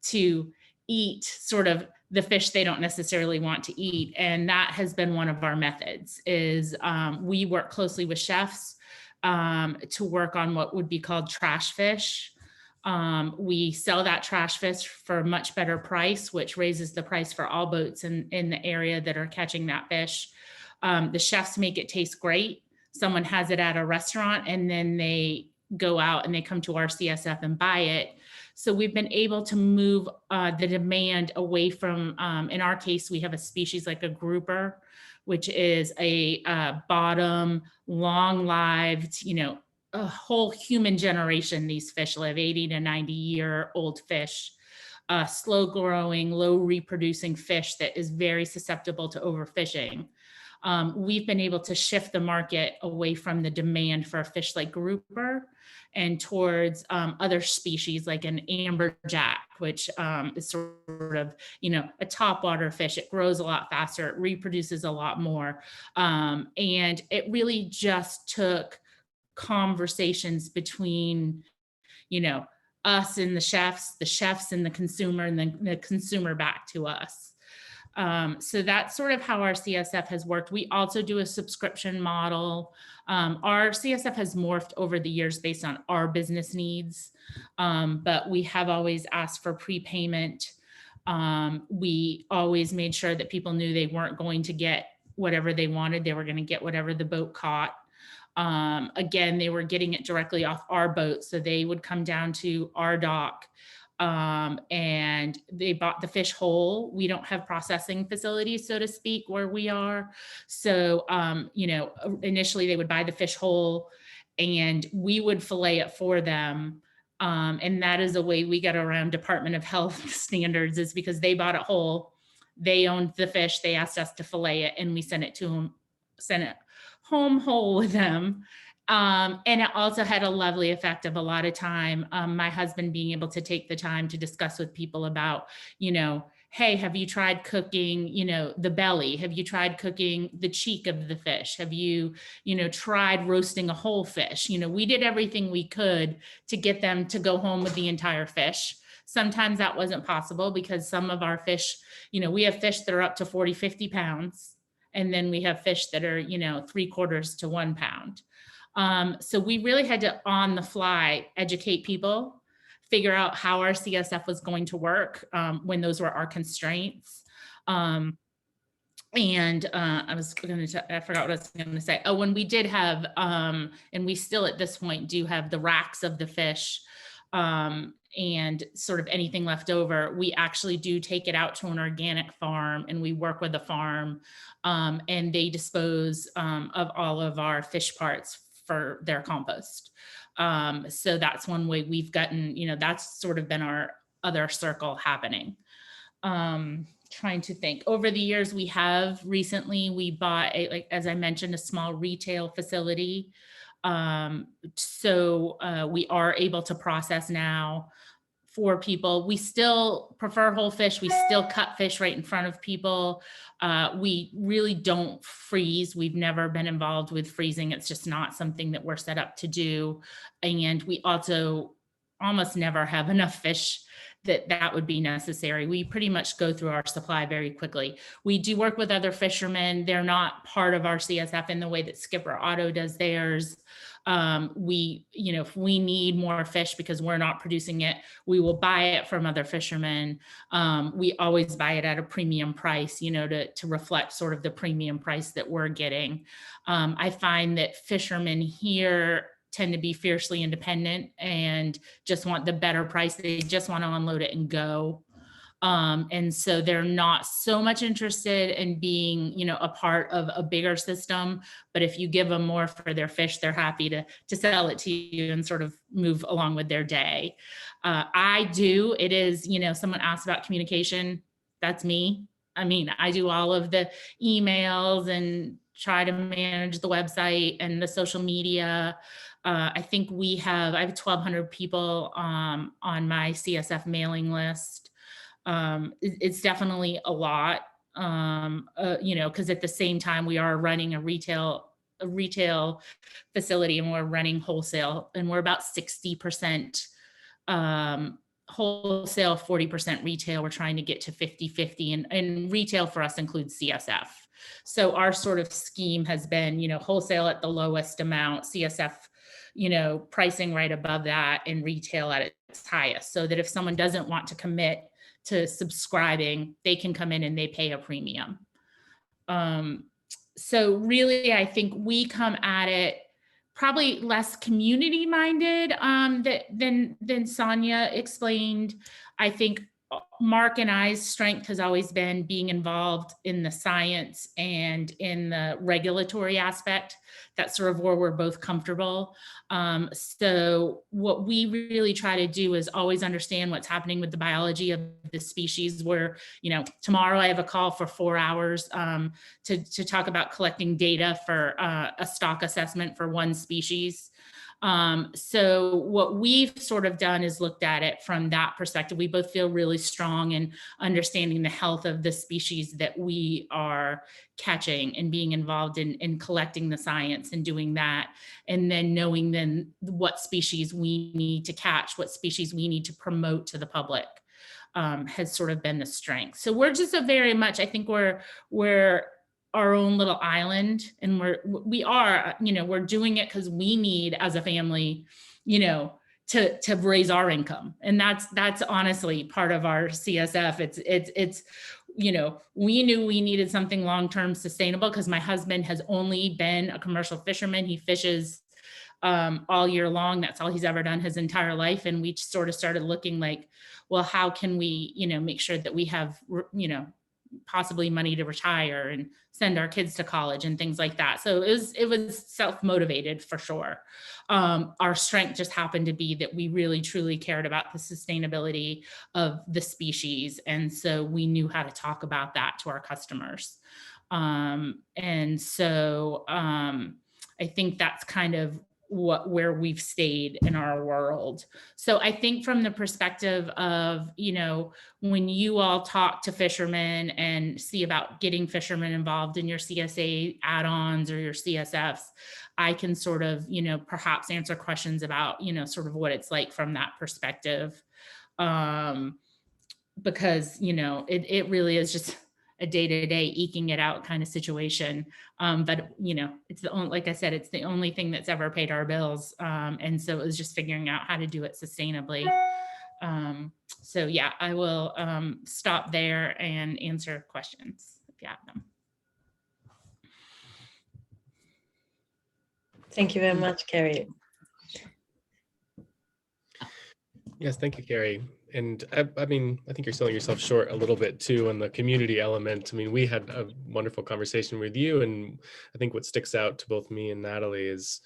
to eat sort of the fish they don't necessarily want to eat. And that has been one of our methods is we work closely with chefs to work on what would be called trash fish. We sell that trash fish for a much better price, which raises the price for all boats in the area that are catching that fish. The chefs make it taste great. Someone has it at a restaurant and then they go out and they come to our CSF and buy it. So we've been able to move the demand away from, in our case, we have a species like a grouper, which is a bottom, long-lived, a whole human generation. These fish live 80 to 90-year-old fish, slow-growing, low-reproducing fish that is very susceptible to overfishing. We've been able to shift the market away from the demand for a fish like grouper and towards other species like an amberjack, which is sort of, a topwater fish. It grows a lot faster, it reproduces a lot more. And it really just took conversations between, us and the chefs and the consumer, and then the consumer back to us. So that's sort of how our CSF has worked. We also do a subscription model. Our CSF has morphed over the years based on our business needs, but we have always asked for prepayment. We always made sure that people knew they weren't going to get whatever they wanted. They were going to get whatever the boat caught. Again, they were getting it directly off our boat. So they would come down to our dock and they bought the fish whole. We don't have processing facilities, so to speak, where we are. So, initially they would buy the fish whole and we would fillet it for them. And that is a way we get around Department of Health standards, is because they bought it whole. They owned the fish. They asked us to fillet it and we sent it to them sent it home whole with them. And it also had a lovely effect of a lot of time, my husband being able to take the time to discuss with people about, hey, have you tried cooking, the belly? Have you tried cooking the cheek of the fish? Have you, tried roasting a whole fish? We did everything we could to get them to go home with the entire fish. Sometimes that wasn't possible because some of our fish, we have fish that are up to 40, 50 pounds. And then we have fish that are, 3/4 to 1 pound. So we really had to, on the fly, educate people, figure out how our CSF was going to work when those were our constraints. I forgot what I was going to say. Oh, when we did have, and we still at this point do have the racks of the fish and sort of anything left over, we actually do take it out to an organic farm and we work with a farm and they dispose of all of our fish parts for their compost. So that's one way we've gotten, that's sort of been our other circle happening. Trying to think. Over the years, we bought, as I mentioned, a small retail facility. So we are able to process now for people. We still prefer whole fish. We still cut fish right in front of people. We really don't freeze. We've never been involved with freezing. It's just not something that we're set up to do. And we also almost never have enough fish that would be necessary. We pretty much go through our supply very quickly. We do work with other fishermen. They're not part of our CSF in the way that Skipper Otto does theirs. If we need more fish because we're not producing it, we will buy it from other fishermen. We always buy it at a premium price, to reflect sort of the premium price that we're getting. I find that fishermen here tend to be fiercely independent and just want the better price. They just want to unload it and go. And so they're not so much interested in being, a part of a bigger system. But if you give them more for their fish, they're happy to sell it to you and sort of move along with their day. It is, someone asked about communication. That's me. I mean, I do all of the emails and try to manage the website and the social media. I think I have 1,200 people on my CSF mailing list. It's definitely a lot, because at the same time we are running a retail facility and we're running wholesale, and we're about 60% wholesale, 40% retail. We're trying to get to 50-50, and retail for us includes CSF. So our sort of scheme has been, wholesale at the lowest amount, CSF, pricing right above that, and retail at its highest, so that if someone doesn't want to commit to subscribing, they can come in and they pay a premium. So really, I think we come at it probably less community minded than Sonia explained. I think Mark and I's strength has always been being involved in the science and in the regulatory aspect. That's sort of where we're both comfortable. So what we really try to do is always understand what's happening with the biology of the species. Where, tomorrow I have a call for 4 hours to talk about collecting data for a stock assessment for one species. So what we've sort of done is looked at it from that perspective. We both feel really strong in understanding the health of the species that we are catching and being involved in collecting the science and doing that. And then knowing then what species we need to catch, what species we need to promote to the public has sort of been the strength. So we're just I think we're our own little island, and we're doing it because we need, as a family, to raise our income. And that's honestly part of our CSF. It's we knew we needed something long-term sustainable because my husband has only been a commercial fisherman. He fishes all year long. That's all he's ever done his entire life. And we sort of started looking like, well, how can we, make sure that we have, possibly money to retire and send our kids to college and things like that. So it was self-motivated for sure. Our strength just happened to be that we really truly cared about the sustainability of the species. And so we knew how to talk about that to our customers. And so I think that's kind of where we've stayed in our world. So I think from the perspective of, you know, when you all talk to fishermen and see about getting fishermen involved in your CSA add-ons or your CSFs, I can sort of, you know, perhaps answer questions about, you know, sort of what it's like from that perspective. Because, you know, it really is just a day-to-day eking it out kind of situation. But, you know, it's the only, like I said, it's the only thing that's ever paid our bills. And so it was just figuring out how to do it sustainably. So yeah, I will stop there and answer questions if you have them. Thank you very much, Carrie. Yes, thank you, Carrie. And I mean, I think you're selling yourself short a little bit too on the community element. I mean, we had a wonderful conversation with you, and I think what sticks out to both me and Natalie is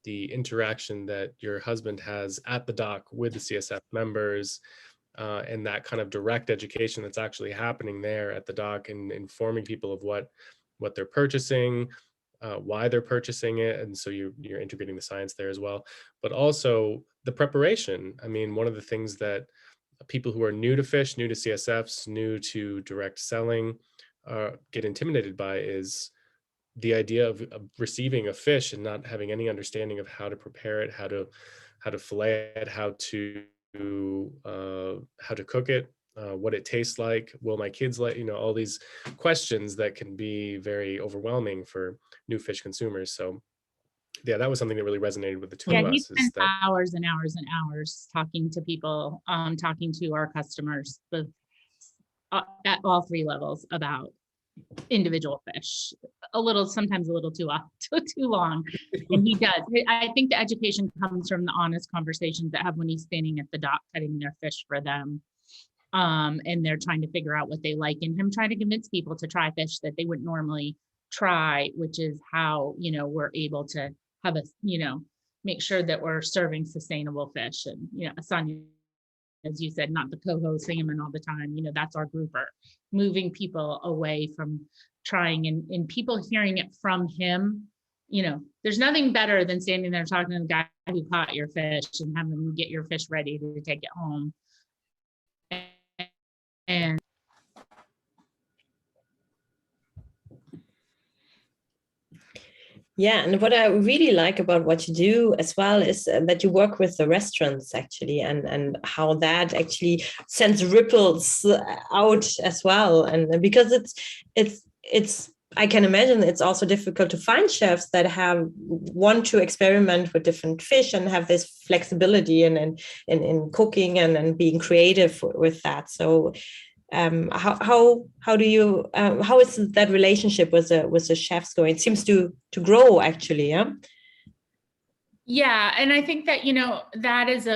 the interaction that your husband has at the dock with the CSF members, and that kind of direct education that's actually happening there at the dock and informing people of what they're purchasing, why they're purchasing it. And so you're integrating the science there as well, but also the preparation. I mean, one of the things that people who are new to fish, new to CSFs, new to direct selling get intimidated by is the idea of receiving a fish and not having any understanding of how to prepare it, how to fillet it, how to cook it, what it tastes like, will my kids like, you know, all these questions that can be very overwhelming for new fish consumers. So yeah, that was something that really resonated with the two of He us. spends hours and hours and hours talking to people, talking to our customers at all three levels about individual fish. Sometimes a little too long. And he does. I think the education comes from the honest conversations that have when he's standing at the dock cutting their fish for them. And they're trying to figure out what they like, and him trying to convince people to try fish that they wouldn't normally try, which is how, you know, we're able to have make sure that we're serving sustainable fish. And, you know, Sonia, as you said, not the coho salmon all the time, you know, that's our grouper, moving people away from trying and people hearing it from him. You know, there's nothing better than standing there talking to the guy who caught your fish and having them get your fish ready to take it home. And yeah, and what I really like about what you do as well is that you work with the restaurants actually, and how that actually sends ripples out as well. And because it's I can imagine it's also difficult to find chefs that want to experiment with different fish and have this flexibility in cooking and being creative with that. So how do you how is that relationship with the chefs going? It seems to grow actually. Yeah, and I think that, you know, that is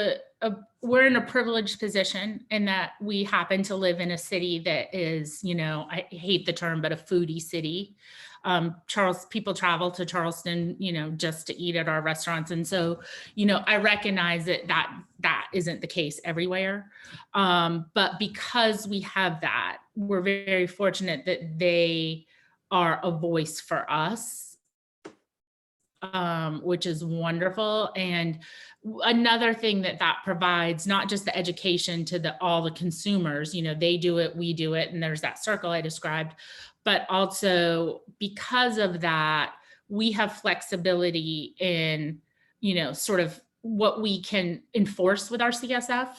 we're in a privileged position in that we happen to live in a city that is, you know, I hate the term, but a foodie city. People travel to Charleston, you know, just to eat at our restaurants. And so, you know, I recognize that isn't the case everywhere. But because we have that, we're very fortunate that they are a voice for us. Which is wonderful. And another thing that provides, not just the education to all the consumers, you know, they do it, we do it, and there's that circle I described, but also because of that, we have flexibility in, you know, sort of what we can enforce with our CSF.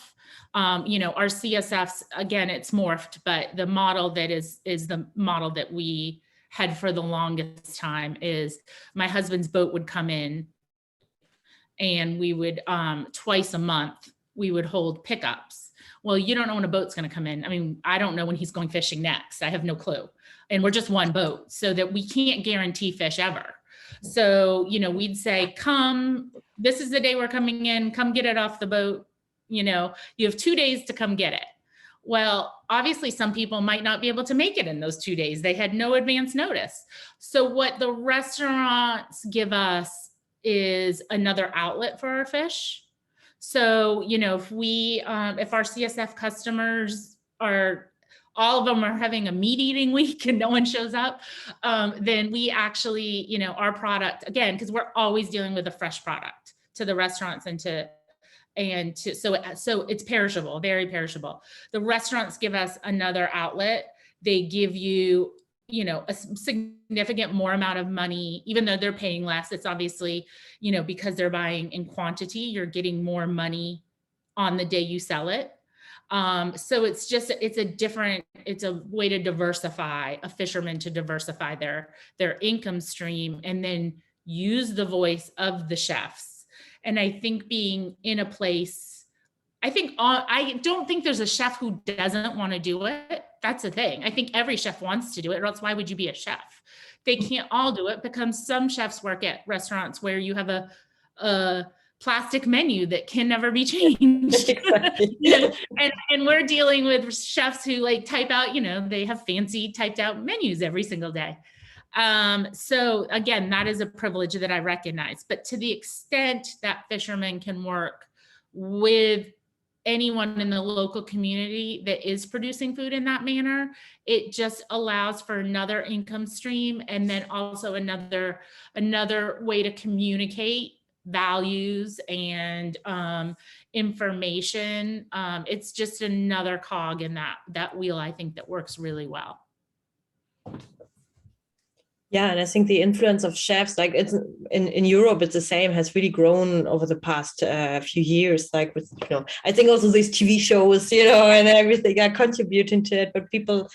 You know, our CSFs, again, it's morphed, but the model that is the model that we had for the longest time is my husband's boat would come in and we would twice a month we would hold pickups. Well, you don't know when a boat's going to come in. I mean, I don't know when he's going fishing next. I have no clue. And we're just one boat, so that we can't guarantee fish ever. So, you know, we'd say, come, this is the day we're coming in, come get it off the boat. You know, you have 2 days to come get it. Well, obviously some people might not be able to make it in those 2 days. They had no advance notice. So what the restaurants give us is another outlet for our fish. So, you know, if our CSF customers are all of them are having a meat eating week and no one shows up, then we actually, you know, our product, again, because we're always dealing with a fresh product to the restaurants so it's perishable, very perishable. The restaurants give us another outlet. They give you, you know, a significant more amount of money, even though they're paying less. It's obviously, you know, because they're buying in quantity, you're getting more money on the day you sell it. So it's a way to diversify, a fisherman to diversify their income stream, and then use the voice of the chefs. And I think being in a place, I don't think there's a chef who doesn't want to do it. That's the thing. I think every chef wants to do it, or else why would you be a chef? They can't all do it because some chefs work at restaurants where you have a plastic menu that can never be changed. Exactly. You know, and we're dealing with chefs who like type out, you know, they have fancy typed out menus every single day. So again, that is a privilege that I recognize. But to the extent that fishermen can work with anyone in the local community that is producing food in that manner, it just allows for another income stream, and then also another way to communicate values and information. It's just another cog in that wheel, I think, that works really well. Yeah, and I think the influence of chefs, like it's in Europe, it's the same, has really grown over the past few years. Like with, you know, I think also these TV shows, you know, and everything are contributing to it. But people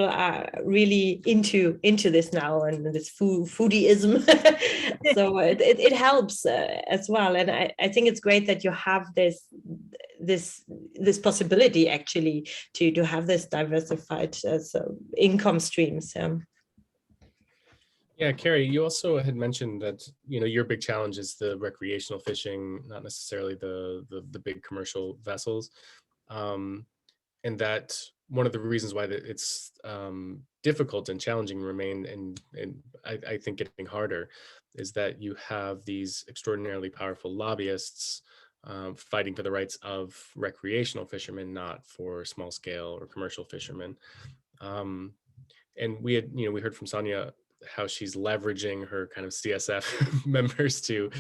are really into this now, and this foodieism. So it helps as well. And I think it's great that you have this possibility actually to have this diversified income streams. Yeah, Carrie, you also had mentioned that, you know, your big challenge is the recreational fishing, not necessarily the big commercial vessels, and that one of the reasons why it's difficult and challenging remain, and I think getting harder, is that you have these extraordinarily powerful lobbyists fighting for the rights of recreational fishermen, not for small scale or commercial fishermen. And we heard from Sonia how she's leveraging her kind of CSF members to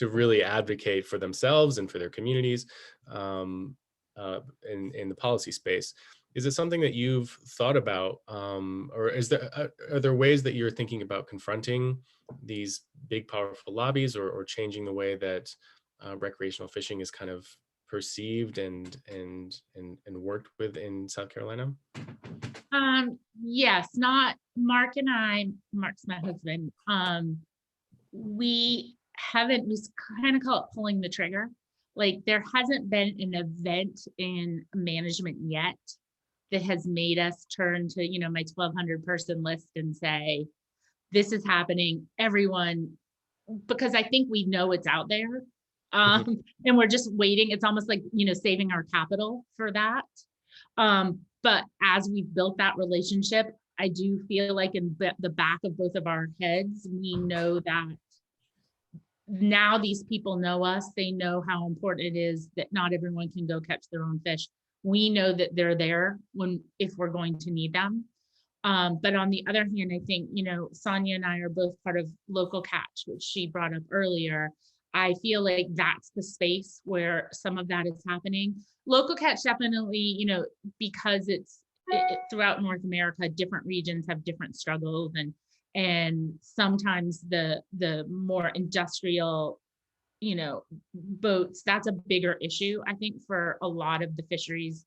really advocate for themselves and for their communities in the policy space. Is it something that you've thought about, or are there ways that you're thinking about confronting these big, powerful lobbies, or changing the way that recreational fishing is kind of perceived and worked with in South Carolina? Yes, not Mark and I, Mark's my husband. We kind of call it pulling the trigger. Like there hasn't been an event in management yet that has made us turn to, you know, my 1,200 person list and say, this is happening, everyone, because I think we know it's out there. And we're just waiting. It's almost like, you know, saving our capital for that. But as we've built that relationship, I do feel like in the back of both of our heads, we know that now these people know us. They know how important it is that not everyone can go catch their own fish. We know that they're there if we're going to need them. But on the other hand, I think, you know, Sonia and I are both part of Local Catch, which she brought up earlier. I feel like that's the space where some of that is happening. Local Catch definitely, you know, because it's throughout North America, different regions have different struggles, and sometimes the more industrial, you know, boats, that's a bigger issue, I think, for a lot of the fisheries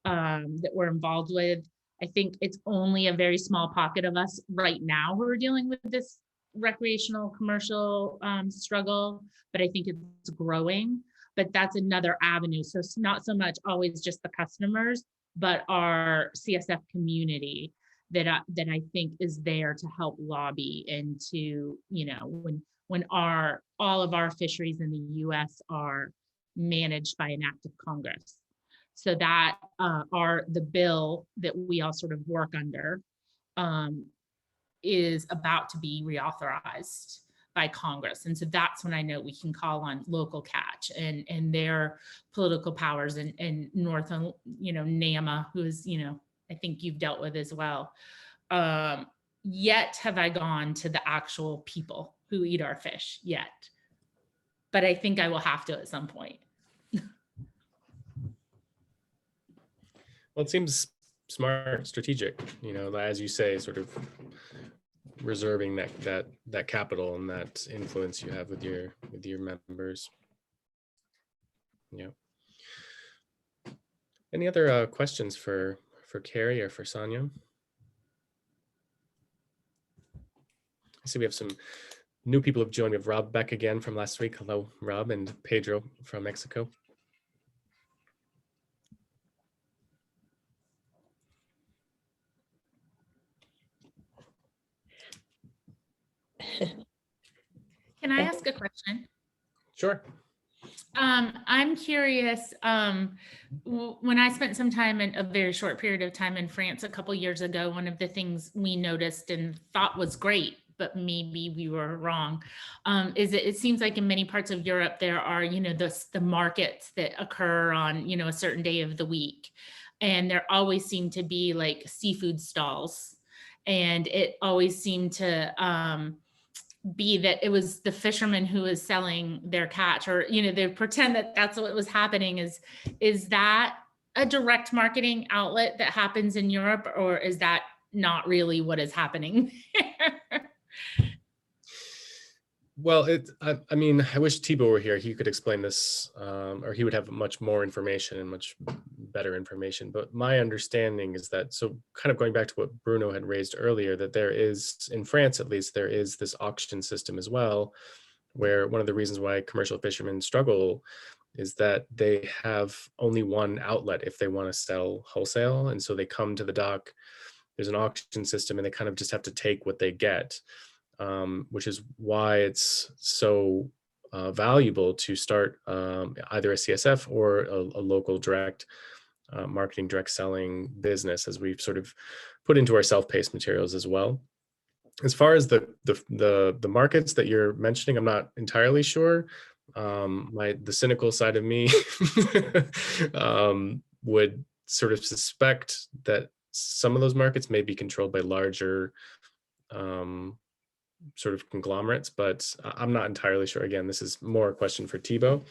that we're involved with. I think it's only a very small pocket of us right now who are dealing with this recreational commercial struggle, but I think it's growing. But that's another avenue. So it's not so much always just the customers, but our CSF community that I think is there to help lobby and to, you know, when all of our fisheries in the US are managed by an act of Congress. So that the bill that we all sort of work under is about to be reauthorized by Congress. And so that's when I know we can call on Local Catch and their political powers and North, you know, NAMA, who is, you know, I think you've dealt with as well. Yet have I gone to the actual people who eat our fish yet, but I think I will have to at some point. Well, it seems smart, strategic, as you say, sort of reserving that capital and that influence you have with your members. Yeah. Any other questions for Carrie or for Sonia? I see we have some new people have joined. We have Rob Beck again from last week. Hello, Rob, and Pedro from Mexico. Can I ask a question? Sure. I'm curious, when I spent some time in a very short period of time in France a couple years ago, one of the things we noticed and thought was great, but maybe we were wrong, is it seems like in many parts of Europe, there are, the markets that occur on, a certain day of the week. And there always seem to be like seafood stalls. And it always seemed to, be that it was the fisherman who was selling their catch, or they pretend that that's what was happening. Is that a direct marketing outlet that happens in Europe, or is that not really what is happening? Well, I mean, I wish Thibaut were here. He could explain this, or he would have much more information and much better information. But my understanding is that, so kind of going back to what Bruno had raised earlier, that there is, in France at least, there is this auction system as well, where one of the reasons why commercial fishermen struggle is that they have only one outlet if they want to sell wholesale. And so they come to the dock, there's an auction system, and they kind of just have to take what they get. Which is why it's so valuable to start either a CSF or a local direct marketing, direct selling business, as we've sort of put into our self-paced materials as well. As far as the markets that you're mentioning, I'm not entirely sure. The cynical side of me would sort of suspect that some of those markets may be controlled by larger sort of conglomerates, but I'm not entirely sure. Again, this is more a question for Thibaut,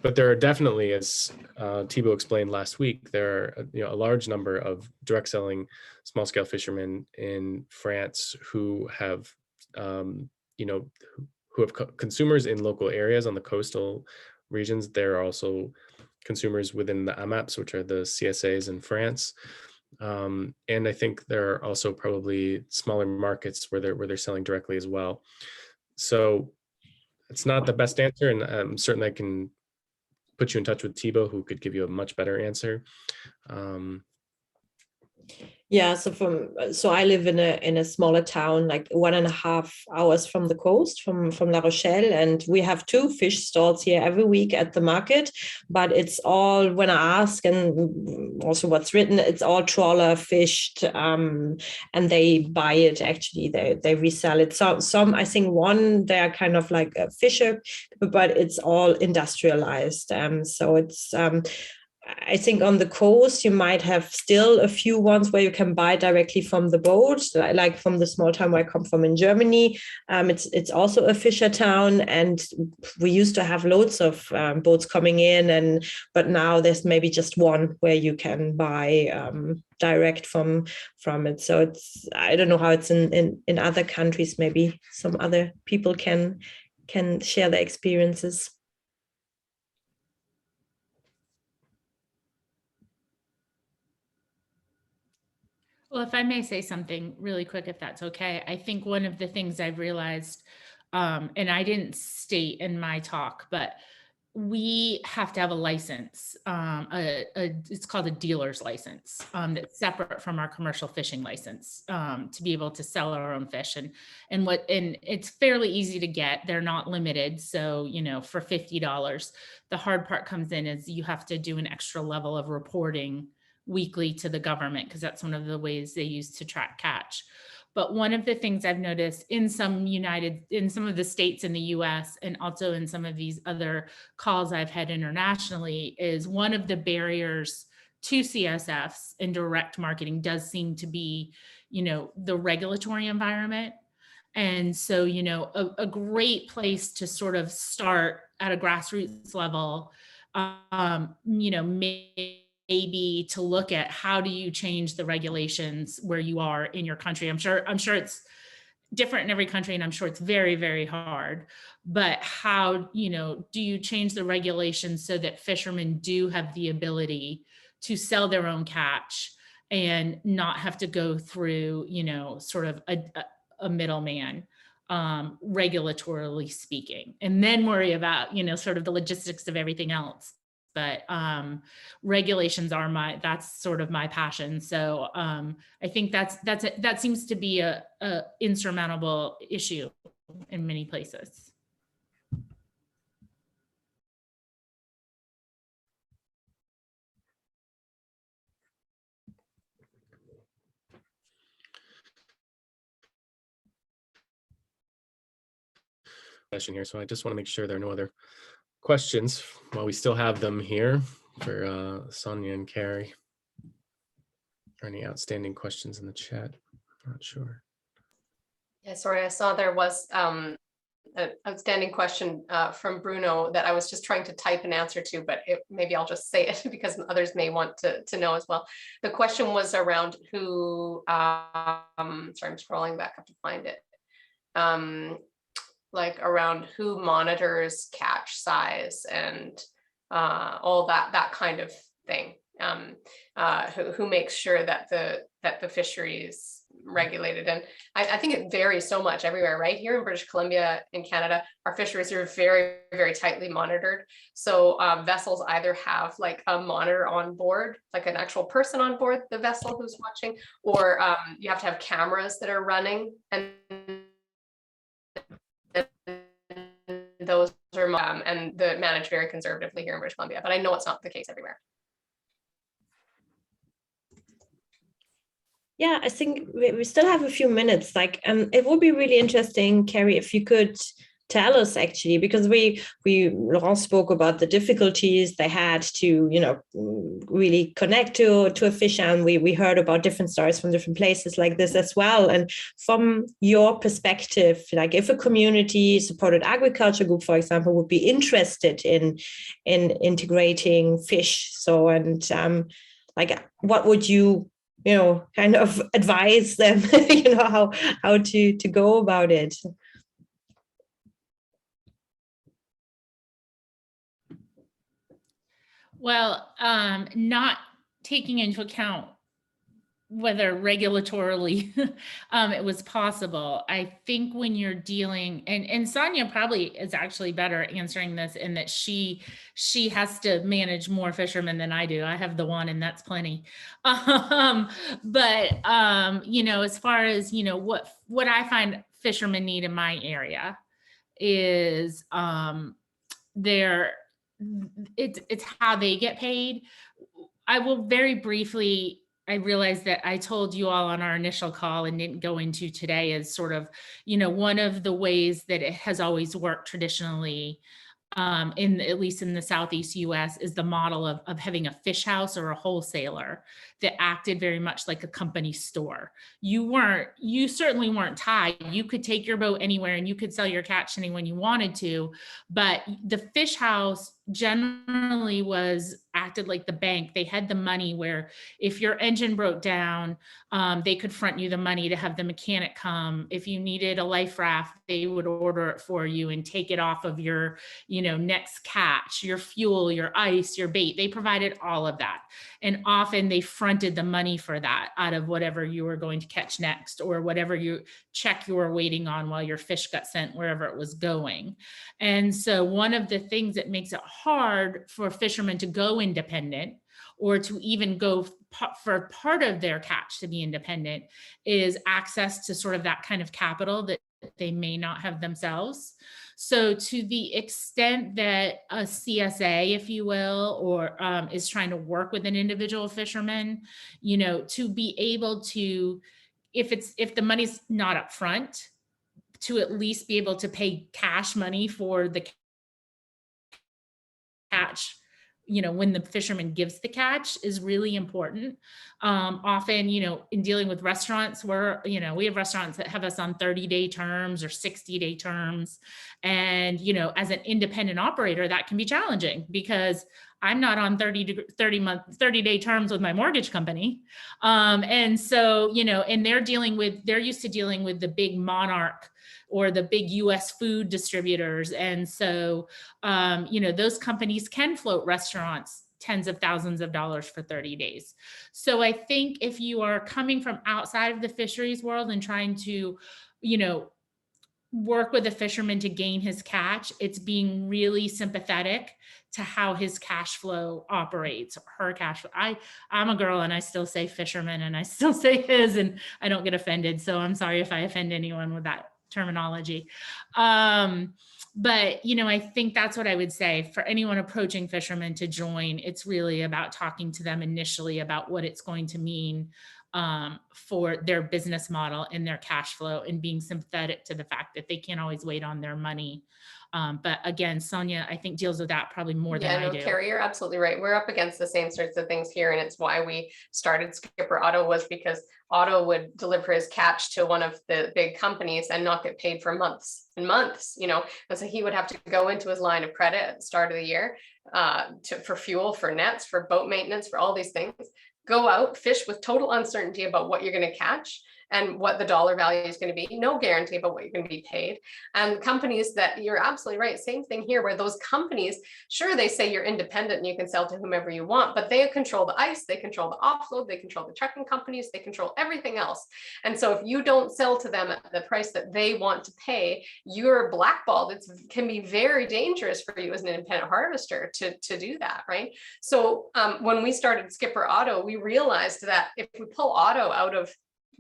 but there are definitely, as Thibaut explained last week, there are a large number of direct selling small scale fishermen in France who have consumers in local areas on the coastal regions. There are also consumers within the AMAPs, which are the CSAs in France. And I think there are also probably smaller markets where they're selling directly as well. So it's not the best answer, and certainly I can put you in touch with Thibaut, who could give you a much better answer. Yeah, so I live in a smaller town, like 1.5 hours from the coast, from La Rochelle, and we have 2 fish stalls here every week at the market. But it's all, when I ask, and also what's written, it's all trawler fished, and they buy it. Actually, they resell it. So some, I think one, they're kind of like a fisher, but it's all industrialized. So it's. I think on the coast, you might have still a few ones where you can buy directly from the boat, like from the small town where I come from in Germany. It's also a fisher town, and we used to have loads of boats coming in, but now there's maybe just one where you can buy direct from it. So I don't know how it's in other countries. Maybe some other people can share their experiences. Well, if I may say something really quick, if that's okay, I think one of the things I've realized, and I didn't state in my talk, but we have to have a license. It's called a dealer's license, that's separate from our commercial fishing license, to be able to sell our own fish. And it's fairly easy to get. They're not limited. So, for $50, the hard part comes in is you have to do an extra level of reporting weekly to the government, because that's one of the ways they use to track catch. But one of the things I've noticed in some of the states in the US, and also in some of these other calls I've had internationally, is one of the barriers to CSFs and direct marketing does seem to be, the regulatory environment. And so, a great place to sort of start at a grassroots level, maybe to look at how do you change the regulations where you are in your country. I'm sure it's different in every country, and I'm sure it's very, very hard, but how, do you change the regulations so that fishermen do have the ability to sell their own catch and not have to go through, sort of a middleman, regulatorily speaking, and then worry about, sort of the logistics of everything else. But regulations are that's sort of my passion. So I think that seems to be a insurmountable issue in many places. Session here, so I just want to make sure there are no other questions while we still have them here for Sonia and Carrie. Or any outstanding questions in the chat? Not sure. Yeah, sorry, I saw there was an outstanding question from Bruno that I was just trying to type an answer to, but maybe I'll just say it because others may want to know as well. The question was around who, sorry, I'm scrolling back up to find it. Like around who monitors catch size and all that kind of thing. Who makes sure that the fisheries regulated. And I think it varies so much everywhere. Right here in British Columbia, in Canada, our fisheries are very, very tightly monitored. So vessels either have like a monitor on board, like an actual person on board the vessel who's watching, or you have to have cameras that are running, and those are and they're managed very conservatively here in British Columbia, but I know it's not the case everywhere. Yeah, I think we still have a few minutes. Like, it would be really interesting, Carrie, if you could tell us actually, because Laurent spoke about the difficulties they had to, really connect to a fisher, and we heard about different stories from different places like this as well. And from your perspective, like if a community supported agriculture group, for example, would be interested in integrating fish, so and like what would you kind of advise them, how to go about it? Well, not taking into account whether regulatorily it was possible. I think when you're dealing, and Sonia probably is actually better answering this in that she has to manage more fishermen than I do. I have the one, and that's plenty. But as far as what I find fishermen need in my area is it's how they get paid. I will very briefly, I realized that I told you all on our initial call and didn't go into today is sort of, one of the ways that it has always worked traditionally at least in the Southeast US, is the model of having a fish house or a wholesaler that acted very much like a company store. You certainly weren't tied. You could take your boat anywhere and you could sell your catch to anyone you wanted to, but the fish house generally acted like the bank. They had the money where if your engine broke down, they could front you the money to have the mechanic come. If you needed a life raft, they would order it for you and take it off of your, next catch, your fuel, your ice, your bait. They provided all of that. And often they fronted the money for that out of whatever you were going to catch next, or whatever check you were waiting on while your fish got sent wherever it was going. And so one of the things that makes it hard for fishermen to go independent, or to even go for part of their catch to be independent, is access to sort of that kind of capital that they may not have themselves. So to the extent that a CSA, if you will, or is trying to work with an individual fisherman, to be able to, if the money's not up front, to at least be able to pay cash money for the catch when the fisherman gives the catch is really important. Often, in dealing with restaurants, we have restaurants that have us on 30-day terms or 60-day terms. And, as an independent operator, that can be challenging because I'm not on 30-day terms with my mortgage company. And so, and they're used to dealing with the big monarch or the big US food distributors. And so, those companies can float restaurants tens of thousands of dollars for 30 days. So I think if you are coming from outside of the fisheries world and trying to, work with a fisherman to gain his catch, it's being really sympathetic to how his cash flow operates, her cash flow. I'm a girl and I still say fisherman and I still say his, and I don't get offended. So I'm sorry if I offend anyone with that terminology. But, I think that's what I would say for anyone approaching fishermen to join. It's really about talking to them initially about what it's going to mean for their business model and their cash flow, and being sympathetic to the fact that they can't always wait on their money. But again, Sonia, I think deals with that probably more than I do. Carrie, you're absolutely right. We're up against the same sorts of things here. And it's why we started Skipper Otto, was because Otto would deliver his catch to one of the big companies and not get paid for months and months, and so he would have to go into his line of credit at the start of the year for fuel, for nets, for boat maintenance, for all these things. Go out, fish with total uncertainty about what you're going to catch and what the dollar value is going to be. No guarantee about what you're going to be paid. And companies that, you're absolutely right, same thing here, where those companies, sure, they say you're independent and you can sell to whomever you want, but they control the ice, they control the offload, they control the trucking companies, they control everything else. And so if you don't sell to them at the price that they want to pay, you're blackballed. It can be very dangerous for you as an independent harvester to do that, right? So when we started Skipper Otto, we realized that if we pull Otto out of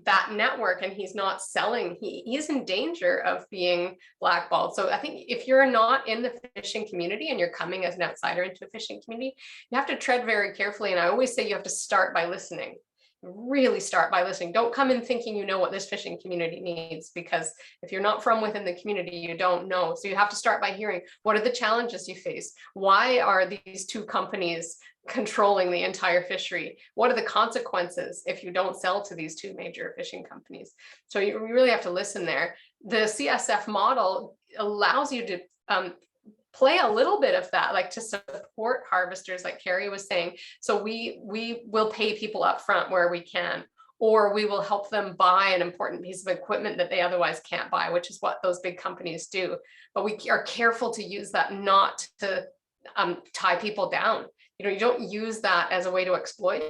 that network and he's not selling, he's in danger of being blackballed. So I think if you're not in the fishing community and you're coming as an outsider into a fishing community, you have to tread very carefully. And I always say you have to start by listening. Really start by listening. Don't come in thinking you know what this fishing community needs, because if you're not from within the community, you don't know. So you have to start by hearing, what are the challenges you face? Why are these two companies controlling the entire fishery? What are the consequences if you don't sell to these two major fishing companies? So you really have to listen there. The CSF model allows you to play a little bit of that, like to support harvesters, like Carrie was saying. So we will pay people up front where we can, or we will help them buy an important piece of equipment that they otherwise can't buy, which is what those big companies do. But we are careful to use that not to tie people down. You don't use that as a way to exploit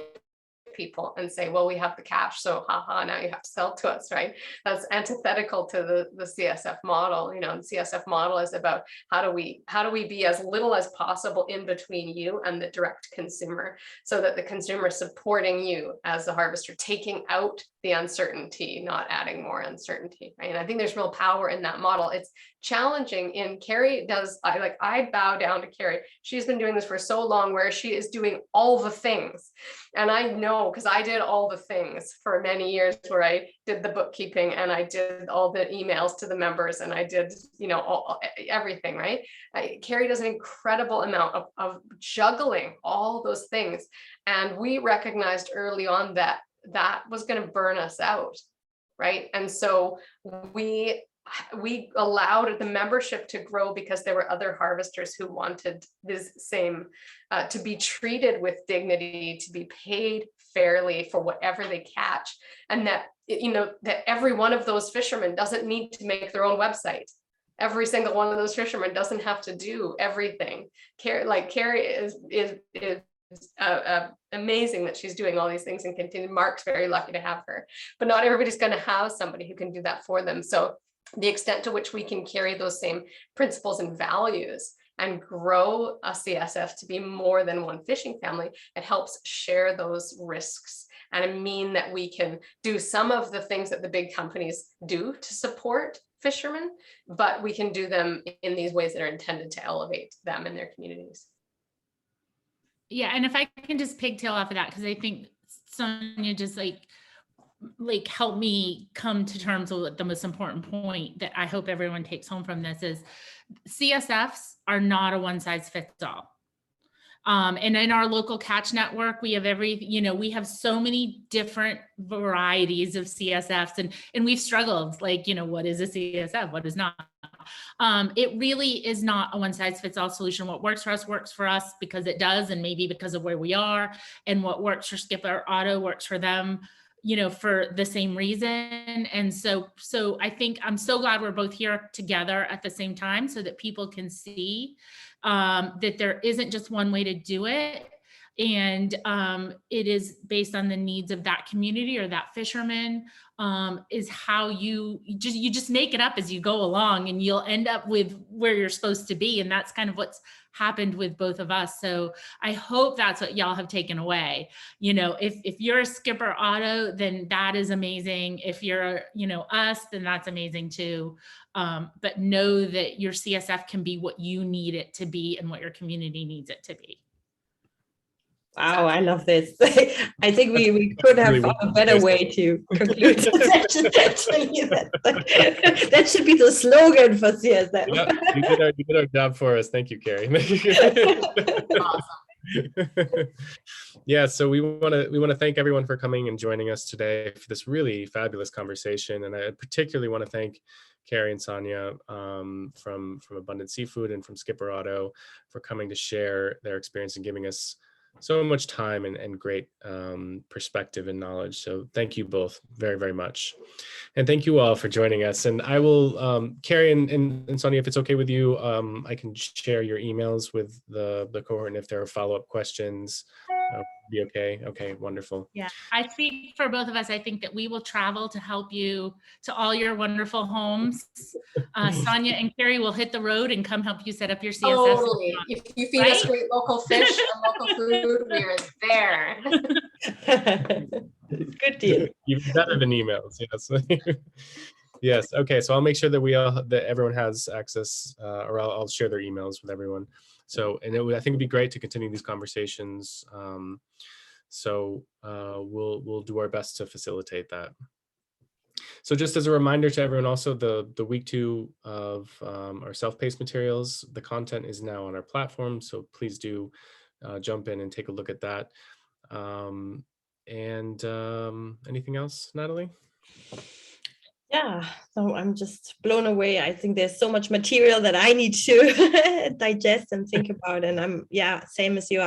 people and say, well, we have the cash, so haha, now you have to sell to us, right? That's antithetical to the CSF model. The CSF model is about how do we be as little as possible in between you and the direct consumer, so that the consumer is supporting you as the harvester, taking out the uncertainty, not adding more uncertainty, right? And I think there's real power in that model. It's challenging, and Carrie does, I bow down to Carrie. She's been doing this for so long, where she is doing all the things. And I know, because I did all the things for many years, where I did the bookkeeping and I did all the emails to the members and I did, everything, right? Carrie does an incredible amount of juggling all those things. And we recognized early on that was going to burn us out, right? And so we allowed the membership to grow because there were other harvesters who wanted this same, to be treated with dignity, to be paid fairly for whatever they catch. And that, that every one of those fishermen doesn't need to make their own website. Every single one of those fishermen doesn't have to do everything. Carrie is amazing that she's doing all these things and continue. Mark's very lucky to have her, but not everybody's going to have somebody who can do that for them. So the extent to which we can carry those same principles and values and grow a CSF to be more than one fishing family, it helps share those risks and mean that we can do some of the things that the big companies do to support fishermen, but we can do them in these ways that are intended to elevate them and their communities. Yeah, and if I can just pigtail off of that, because I think Sonia just help me come to terms with the most important point that I hope everyone takes home from this is CSFs are not a one size fits all. And in our local catch network, we have we have so many different varieties of CSFs, and we've struggled, like, what is a CSF? What is not? It really is not a one size fits all solution. What works for us because it does, and maybe because of where we are, and what works for Skipper Otto works for them, for the same reason. And so I think I'm so glad we're both here together at the same time so that people can see that there isn't just one way to do it. And it is based on the needs of that community or that fisherman, is how you just make it up as you go along, and you'll end up with where you're supposed to be. And that's kind of what's happened with both of us. So I hope that's what y'all have taken away. If you're a Skipper Otto, then that is amazing. If you're, us, then that's amazing too. But know that your CSF can be what you need it to be and what your community needs it to be. Wow, I love this. I think we could have found a better way to conclude the session. Actually, that should be the slogan for CSF. Yeah, you did our job for us. Thank you, Carrie. Awesome. Yeah, so we want to thank everyone for coming and joining us today for this really fabulous conversation, and I particularly want to thank Carrie and Sonia from Abundant Seafood and from Skipper Otto for coming to share their experience and giving us so much time and great perspective and knowledge. So thank you both very, very much. And thank you all for joining us. And I will, Carrie and Sonia, if it's okay with you, I can share your emails with the cohort, and if there are follow-up questions, be okay. Okay, wonderful. Yeah, I speak for both of us. I think that we will travel to help you to all your wonderful homes. Sonia and Carrie will hit the road and come help you set up your CSF. Totally. If you feed us great local fish and local food, we're there. Good deal. Even better than emails, yes. Yes. Okay. So I'll make sure that everyone has access, or I'll share their emails with everyone. So, and I think it'd be great to continue these conversations. So we'll do our best to facilitate that. So just as a reminder to everyone, also the week 2 of our self-paced materials, the content is now on our platform. So please do jump in and take a look at that. Anything else, Natalie? Yeah, so I'm just blown away. I think there's so much material that I need to digest and think about. And same as you,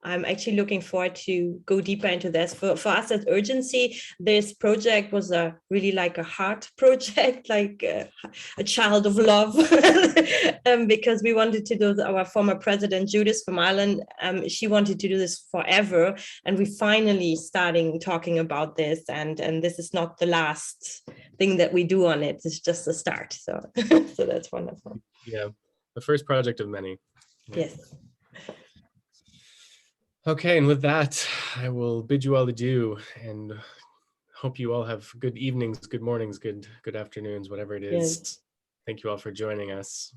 I'm actually looking forward to go deeper into this. For us at Urgency, this project was really like a heart project, like a child of love, because we wanted to do, our former president, Judith from Ireland, she wanted to do this forever. And we finally starting talking about this. And this is not the last thing that we do on it. It's just the start. So, so that's wonderful. Yeah, the first project of many. Yeah. Yes. Okay, and with that, I will bid you all adieu and hope you all have good evenings, good mornings, good afternoons, whatever it is. Yes. Thank you all for joining us.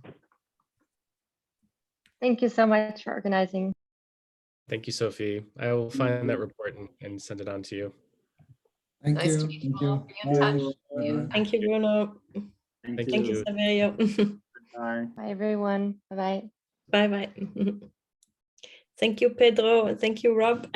Thank you so much for organizing. Thank you, Sophie. I will find that report and send it on to you. Thank you. Nice to meet you all. Be in touch. Thank you, Bruno. Thank you, Saverio. Bye. Bye, everyone. Bye-bye. Bye-bye. Thank you, Pedro. Thank you, Rob.